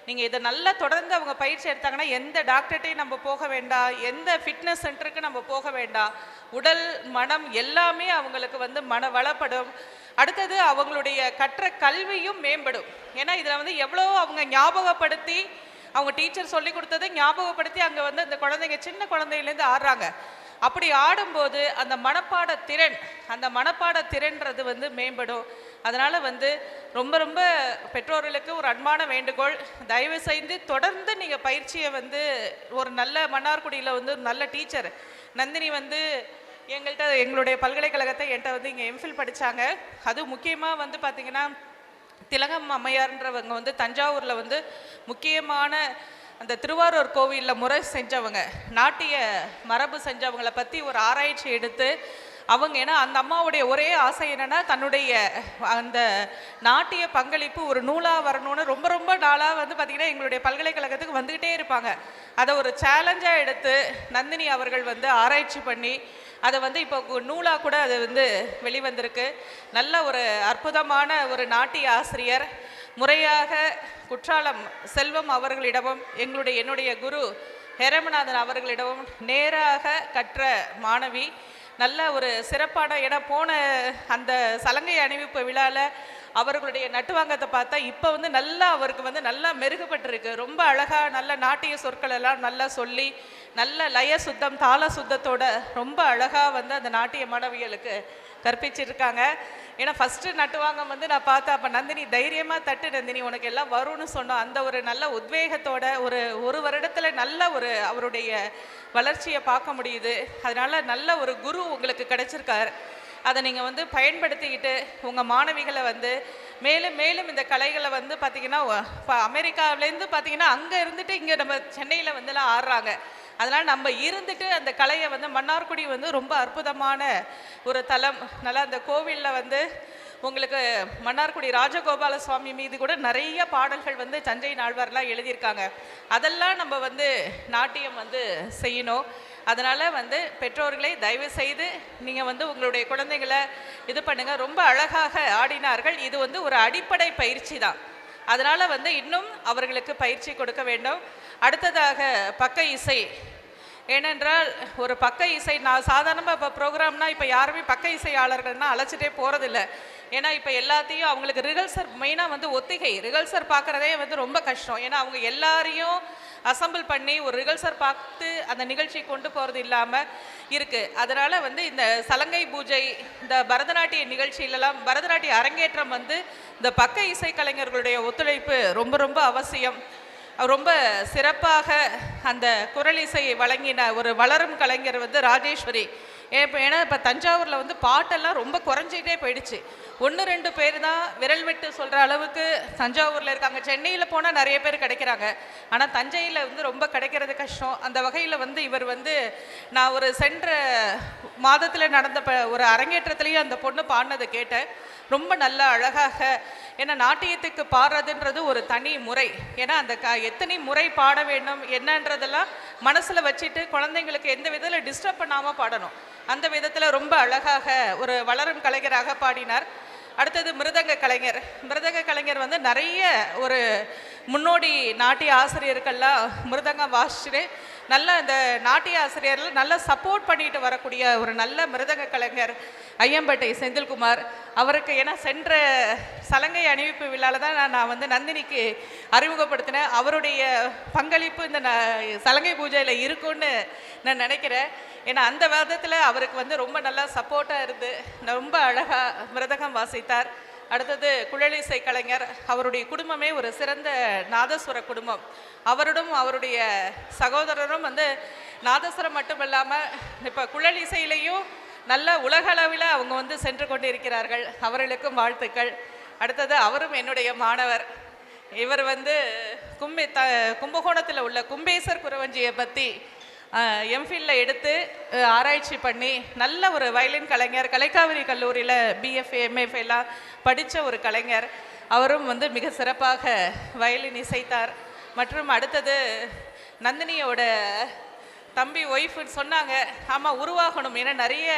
நீங்கள் இதை நல்லா தொடர்ந்து அவங்க பயிற்சி எடுத்தாங்கன்னா எந்த டாக்டர்கிட்டையும் நம்ம போக வேண்டாம், எந்த ஃபிட்னஸ் சென்டருக்கு நம்ம போக வேண்டாம். உடல் மனம் எல்லாமே அவங்களுக்கு வந்து வளப்படும். அடுத்தது அவங்களுடைய கற்ற கல்வியும் மேம்படும். ஏன்னா இதில் வந்து எவ்வளோ அவங்க ஞாபகப்படுத்தி, அவங்க டீச்சர் சொல்லி கொடுத்ததை ஞாபகப்படுத்தி அங்கே வந்து அந்த குழந்தைங்க சின்ன குழந்தையிலேருந்து ஆடுறாங்க. அப்படி ஆடும்போது அந்த மனப்பாட திறன்றது வந்து மேம்படும். அதனால் வந்து ரொம்ப ரொம்ப பெற்றோர்களுக்கு ஒரு அன்பான வேண்டுகோள், தயவு செய்து தொடர்ந்து நீங்கள் பயிற்சியை வந்து ஒரு நல்ல மன்னார்குடியில் வந்து நல்ல டீச்சர் நந்தினி வந்து எங்களுடைய பல்கலைக்கழகத்தை என்கிட்ட வந்து இங்கே எம்ஃபில் படித்தாங்க. அதுவும் முக்கியமாக வந்து பார்த்திங்கன்னா திலகம் அம்மையார்ன்றவங்க வந்து தஞ்சாவூரில் வந்து முக்கியமான அந்த திருவாரூர் கோவிலில் முறை செஞ்சவங்க, நாட்டிய மரபு செஞ்சவங்களை பற்றி ஒரு ஆராய்ச்சி எடுத்து அவங்க, ஏன்னா அந்த அம்மாவுடைய ஒரே ஆசை என்னென்னா தன்னுடைய அந்த நாட்டிய பங்களிப்பு ஒரு நூலாக வரணும்னு ரொம்ப ரொம்ப நாளாக வந்து பார்த்திங்கன்னா எங்களுடைய பல்கலைக்கழகத்துக்கு வந்துக்கிட்டே இருப்பாங்க. அதை ஒரு சேலஞ்சாக எடுத்து நந்தினி அவர்கள் வந்து ஆராய்ச்சி பண்ணி அதை வந்து இப்போ நூலாக கூட அது வந்து வெளிவந்திருக்கு. நல்ல ஒரு அற்புதமான ஒரு நாட்டிய ஆசிரியர், முறையாக குற்றாலம் செல்வம் அவர்களிடமும் என்னுடைய குரு ஹேரமநாதன் அவர்களிடமும் நேராக கற்ற மாணவி. நல்ல ஒரு சிறப்பான இடம். போன அந்த சலங்கை அணிவிப்பு விழாவில் அவர்களுடைய நட்டுவாங்கத்தை பார்த்தா இப்போ வந்து நல்லா அவருக்கு வந்து நல்லா மெருகுபட்டிருக்கு. ரொம்ப அழகாக நல்ல நாட்டிய சொற்கள் எல்லாம் நல்லா சொல்லி நல்ல லய சுத்தம் தாள சுத்தத்தோட ரொம்ப அழகாக வந்து அந்த நாட்டிய மாணவிகளுக்கு கற்பிச்சிருக்காங்க. ஏன்னா ஃபஸ்ட்டு நட்டுவாங்கம் வந்து நான் பார்த்தேன், அப்போ நந்தினி தைரியமாக தட்டு நந்தினி உனக்கு எல்லாம் வரும்னு சொன்னோம். அந்த ஒரு நல்ல உத்வேகத்தோட ஒரு வருடத்தில் நல்ல ஒரு அவருடைய வளர்ச்சியை பார்க்க முடியுது. அதனால் நல்ல ஒரு குரு உங்களுக்கு கிடைச்சிருக்கார். அதை நீங்கள் வந்து பயன்படுத்திக்கிட்டு உங்கள் மாணவிகளை வந்து மேலும் மேலும் இந்த கலைகளை வந்து பார்த்திங்கன்னா அமெரிக்காவிலேருந்து பார்த்திங்கன்னா அங்கே இருந்துட்டு இங்கே நம்ம சென்னையில் வந்துலாம் ஆடுறாங்க. அதனால் நம்ம இருந்துட்டு அந்த கலையை வந்து மன்னார்குடி வந்து ரொம்ப அற்புதமான ஒரு தலம். நல்லா அந்த கோவிலில் வந்து உங்களுக்கு மன்னார்குடி ராஜகோபால சுவாமி மீது கூட நிறைய பாடல்கள் வந்து தஞ்சை நால்வார்லாம் எழுதியிருக்காங்க. அதெல்லாம் நம்ம வந்து நாட்டியம் வந்து செய்யணும். அதனால் வந்து பெற்றோர்களை தயவு செய்து நீங்கள் வந்து உங்களுடைய குழந்தைங்களை இது பண்ணுங்கள். ரொம்ப அழகாக ஆடினார்கள். இது வந்து ஒரு அடிப்படை பயிற்சி தான். அதனால் வந்து இன்னும் அவர்களுக்கு பயிற்சி கொடுக்க வேண்டும். அடுத்ததாக பக்க இசை. ஏனென்றால் ஒரு பக்க இசை, நான் சாதாரணமாக இப்போ ப்ரோக்ராம்னால் இப்போ யாருமே பக்க இசையாளர்கள்னால் அழைச்சிட்டே போகிறதில்ல. ஏன்னா இப்போ எல்லாத்தையும் அவங்களுக்கு ரிஹர்சல், மெயினாக வந்து ஒத்திகை ரிஹர்சல் பார்க்குறதே வந்து ரொம்ப கஷ்டம். ஏன்னா அவங்க எல்லாரையும் அசம்பிள் பண்ணி ஒரு ரிஹர்சல் பார்த்து அந்த நிகழ்ச்சி கொண்டு போகிறது இல்லாமல் இருக்குது. அதனால் வந்து இந்த சலங்கை பூஜை, இந்த பரதநாட்டிய நிகழ்ச்சியிலலாம் பரதநாட்டிய அரங்கேற்றம் வந்து இந்த பக்க இசை கலைஞர்களுடைய ஒத்துழைப்பு ரொம்ப ரொம்ப அவசியம். ரொம்ப சிறப்பாக அந்த குரல் இசையை வழங்கின ஒரு வளரும் கலைஞர் வந்து ராஜேஸ்வரி. ஏன்னா இப்போ தஞ்சாவூரில் வந்து பாட்டெல்லாம் ரொம்ப குறைஞ்சிக்கிட்டே போயிடுச்சு. 1-2 பேர் தான் விரல் விட்டு சொல்கிற அளவுக்கு தஞ்சாவூரில் இருக்காங்க. சென்னையில் போனால் நிறைய பேர் கிடைக்கிறாங்க, ஆனால் தஞ்சையில் வந்து ரொம்ப கிடைக்கிறது கஷ்டம். அந்த வகையில் வந்து இவர் வந்து நான் ஒரு சென்ற மாதத்தில் நடந்த ஒரு அரங்கேற்றத்துலேயும் அந்த பொண்ணு பாடினதை கேட்டேன். ரொம்ப நல்ல அழகாக, ஏன்னா நாட்டியத்துக்கு பாடுறதுன்றது ஒரு தனி முறை. ஏன்னா அந்த எத்தனை முறை பாட வேண்டும் என்னன்றதெல்லாம் மனசில் வச்சுட்டு குழந்தைங்களுக்கு எந்த விதத்தில் டிஸ்டர்ப் பண்ணாமல் பாடணும். அந்த விதத்தில் ரொம்ப அழகாக ஒரு வளரும் கலைஞராக பாடினார். அடுத்தது மிருதங்க கலைஞர். மிருதங்க கலைஞர் வந்து நிறைய ஒரு முன்னோடி நாட்டிய ஆசிரியர்கள்லாம் மிருதங்கம் வாசிச்சுட்டு நல்ல இந்த நாட்டிய ஆசிரியர்கள் நல்ல சப்போர்ட் பண்ணிட்டு வரக்கூடிய ஒரு நல்ல மிருதங்க கலைஞர் ஐயம்பேட்டை செந்தில்குமார். அவருக்கு ஏன்னா சென்ற சலங்கை அணிவிப்பு விழாவில் தான் நான் வந்து நந்தினிக்கு அறிமுகப்படுத்தினேன். அவருடைய பங்களிப்பு இந்த சலங்கை பூஜையில் இருக்குன்னு நான் நினைக்கிறேன். ஏன்னா அந்த விதத்தில் அவருக்கு வந்து ரொம்ப நல்லா சப்போர்ட்டாக இருந்து ரொம்ப அழகாக மிருதகம் வாசித்தார். அடுத்தது குழலிசை கலைஞர். அவருடைய குடும்பமே ஒரு சிறந்த நாதஸ்வர குடும்பம். அவருடன் அவருடைய சகோதரரும் வந்து நாதஸ்வரம் மட்டும் இல்லாமல் இப்போ குழலிசையிலையும் நல்ல உலகளவில் அவங்க வந்து சென்று கொண்டு இருக்கிறார்கள். அவர்களுக்கும் வாழ்த்துக்கள். அடுத்தது அவரும் என்னுடைய மாணவர். இவர் வந்து கும்பகோணத்தில் உள்ள கும்பேசர் குறவஞ்சியை பற்றி எம்ஃபில்ல எடுத்து ஆராய்ச்சி பண்ணி நல்ல ஒரு வயலின் கலைஞர். கலைக்காவிரி கல்லூரியில் பிஎஃப்ஏ எம்எஃப் எல்லாம் படித்த ஒரு கலைஞர். அவரும் வந்து மிக சிறப்பாக வயலின் இசைத்தார். மற்றும் அடுத்தது நந்தினியோட தம்பி ஒய்ஃப்னு சொன்னாங்க. ஆமாம், உருவாகணும். ஏன்னா நிறைய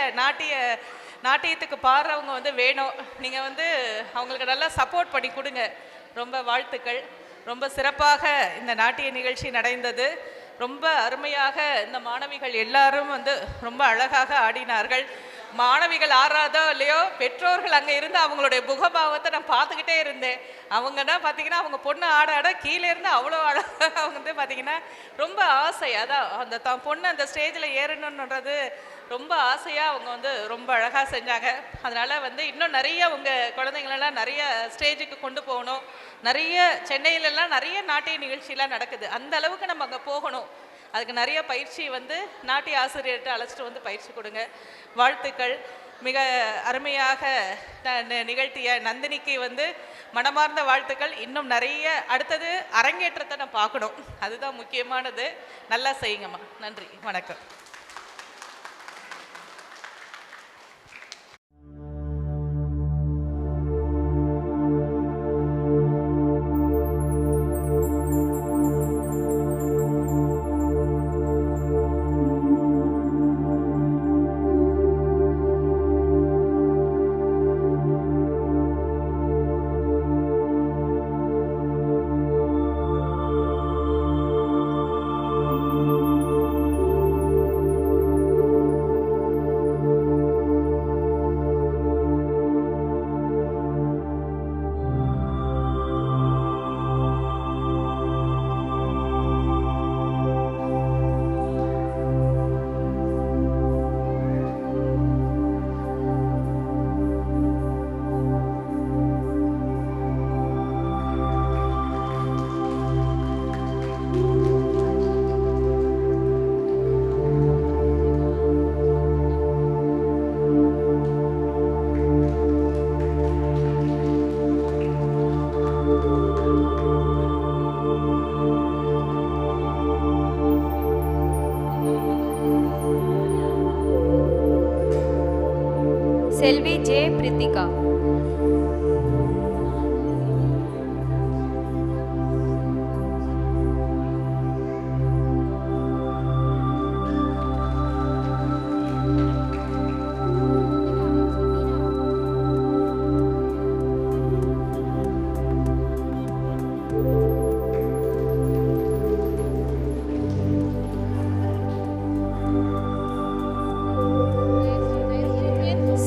நாட்டியத்துக்கு பாடுறவங்க வந்து வேணும். நீங்கள் வந்து அவங்களுக்கு நல்லா சப்போர்ட் பண்ணி கொடுங்க. ரொம்ப வாழ்த்துக்கள். ரொம்ப சிறப்பாக இந்த நாட்டிய நிகழ்ச்சி நடந்தது. ரொம்ப அருமையாக இந்த மாணவிகள் எல்லாரும் வந்து ரொம்ப அழகாக ஆடினார்கள். மாணவிகள் ஆடுறதோ இல்லையோ, பெற்றோர்கள் அங்கே இருந்து அவங்களுடைய முகபாவத்தை நான் பார்த்துக்கிட்டே இருந்தேன். அவங்கன்னா பார்த்தீங்கன்னா அவங்க பொண்ணு ஆட கீழே இருந்து அவ்வளோ அழகாக அவங்க வந்து பார்த்தீங்கன்னா ரொம்ப ஆசை. அதான் அந்த பொண்ணு அந்த ஸ்டேஜில் ஏறணுன்றது ரொம்ப ஆசையாக அவங்க வந்து ரொம்ப அழகாக செஞ்சாங்க. அதனால் வந்து இன்னும் நிறைய உங்கள் குழந்தைங்களெல்லாம் நிறைய ஸ்டேஜுக்கு கொண்டு போகணும். நிறைய சென்னையிலலாம் நிறைய நாட்டிய நிகழ்ச்சியெலாம் நடக்குது. அந்த அளவுக்கு நம்ம அங்கே போகணும். அதுக்கு நிறைய பயிற்சி வந்து நாட்டிய ஆசிரியர்கிட்ட அழைச்சிட்டு வந்து பயிற்சி கொடுங்க. வாழ்த்துக்கள். மிக அருமையாக நிகழ்த்திய நந்தினிக்கு வந்து மனமார்ந்த வாழ்த்துக்கள். இன்னும் நிறைய அடுத்தது அரங்கேற்றத்தை நான் பார்க்கணும். அதுதான் முக்கியமானது. நல்லா செய்யுங்கம்மா. நன்றி, வணக்கம். செல்வி ஜே பிரித்திகா.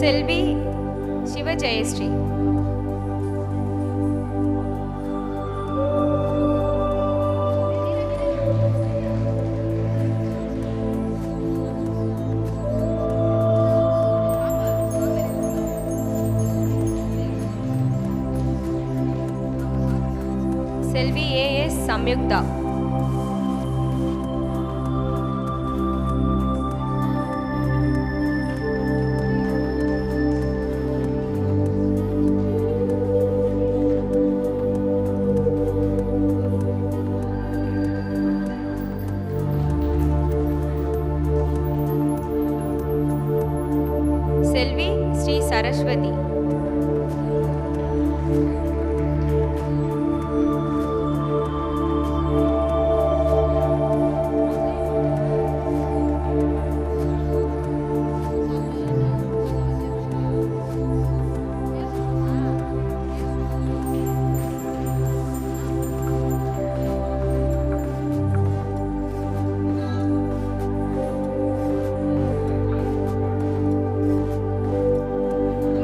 செல்வி சிவ ஜெயஸ்ரீ. செல்வி ஏஎஸ் சம்யுக்தா. செல்வி ஸ்ரீ சரஸ்வதி.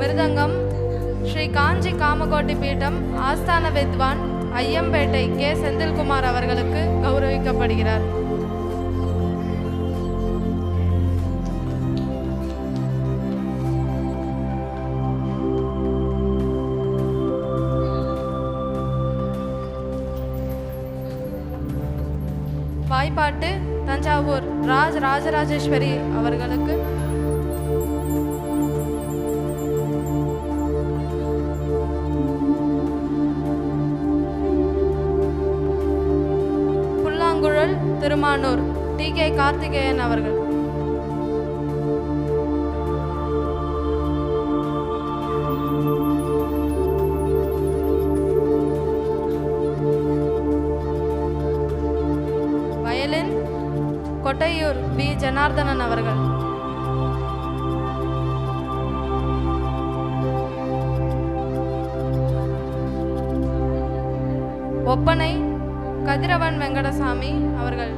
மிருதங்கம் ஸ்ரீ காஞ்சி காமகோட்டி பீட்டம் ஆஸ்தான வித்வான் ஐயம்பேட்டை கே செந்தில்குமார் அவர்களுக்கு கௌரவிக்கப்படுகிறார். வாய்ப்பாட்டு தஞ்சாவூர் ராஜராஜேஸ்வரி அவர்களுக்கு. புல்லாங்குழல் திருமானூர் டி கே கார்த்திகேயன் அவர்கள். வயலின் கொட்டையூர் வி ஜனார்தனன் அவர்கள். ஒப்பனை கதிரவன் வெங்கடசாமி அவர்கள்.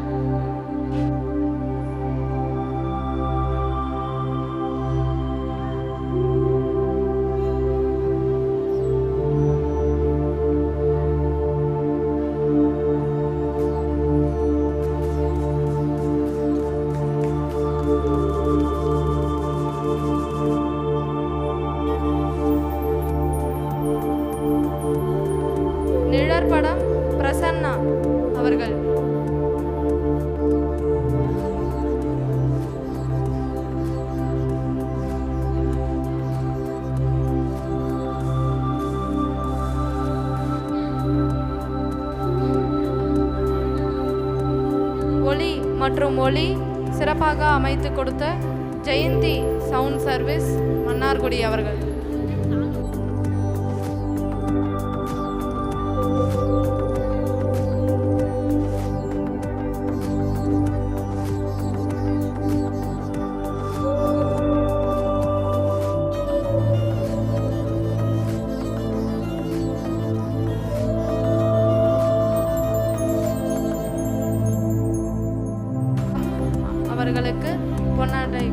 நிழற்படம் பிரசன்னா அவர்கள். ஒளி மற்றும் ஒளி சிறப்பாக அமைத்து கொடுத்த ஜெயந்தி சவுண்ட் சர்வீஸ் மன்னார்குடி அவர்கள். அவர்களுக்கு பொன்னாடை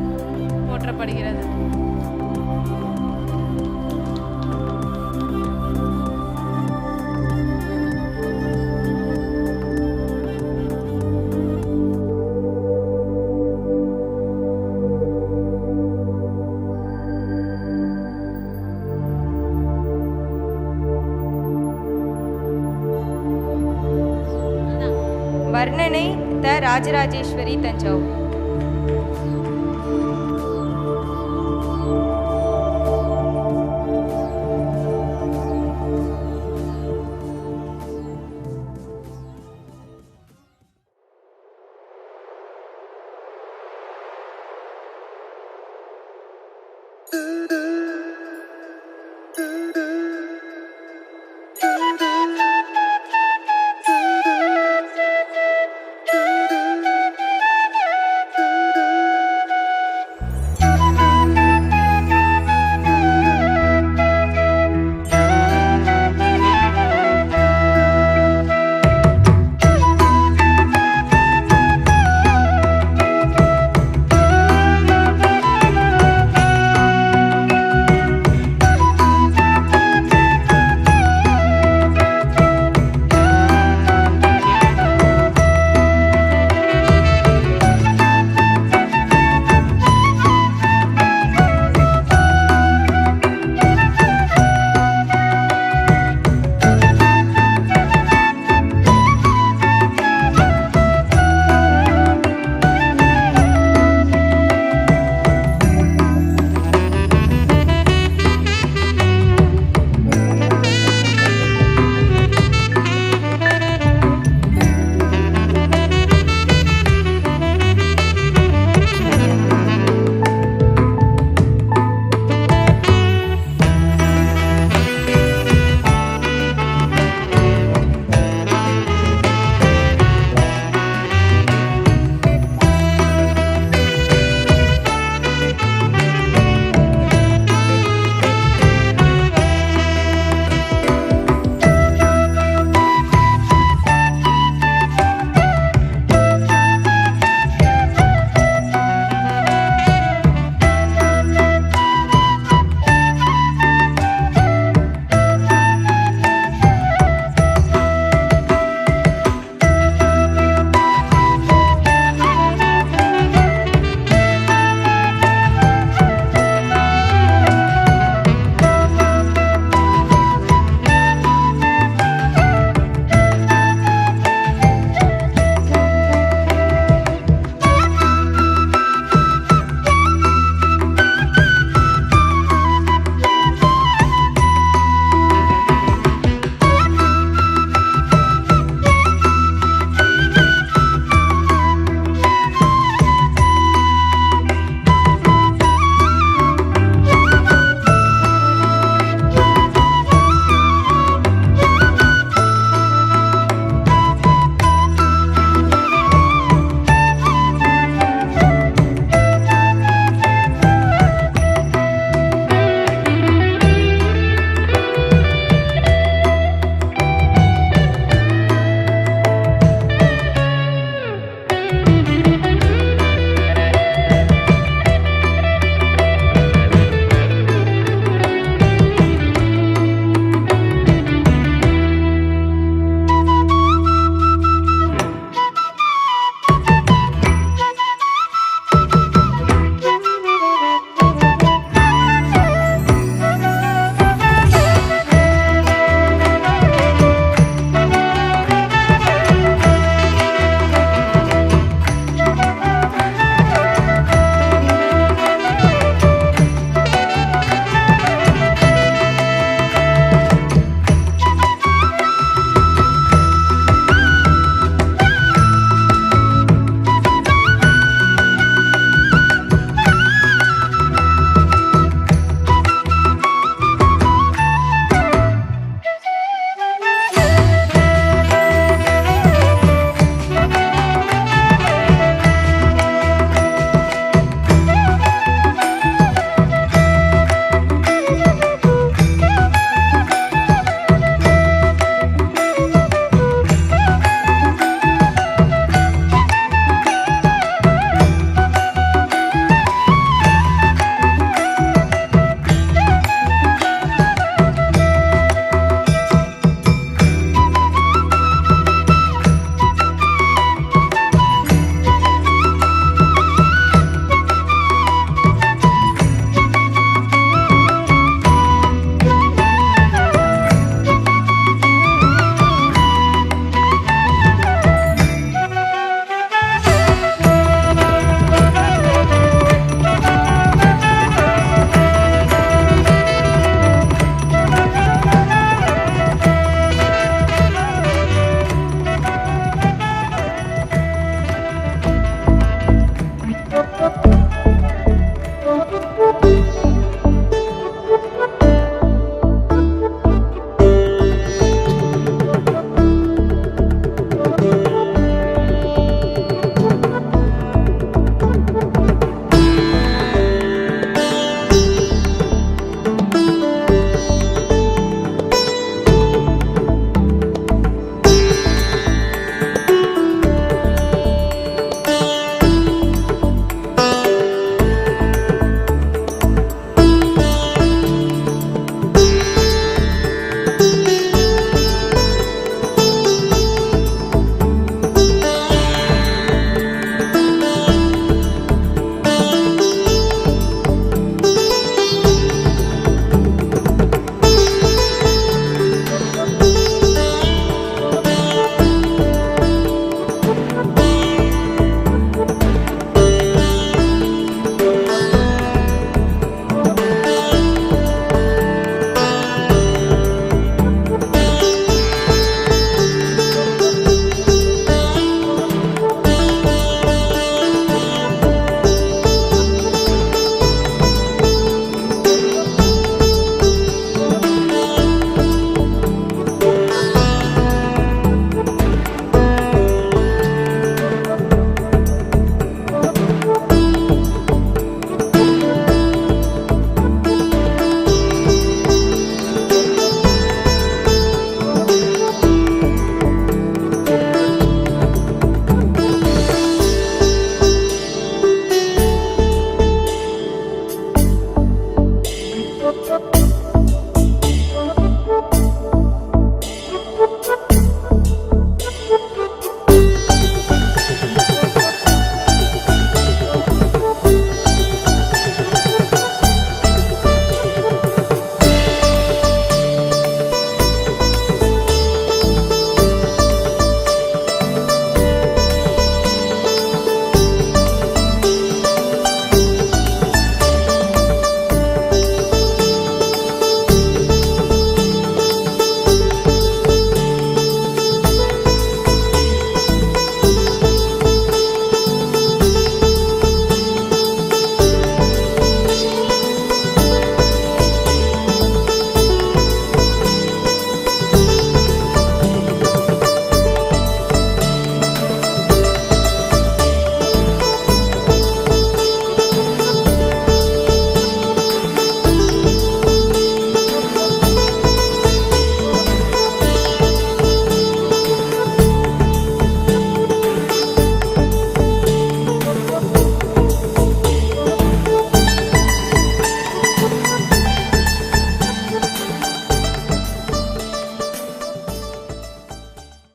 போற்றப்படுகிறது. வர்ணனை த ராஜராஜேஸ்வரி தஞ்சாவூர்.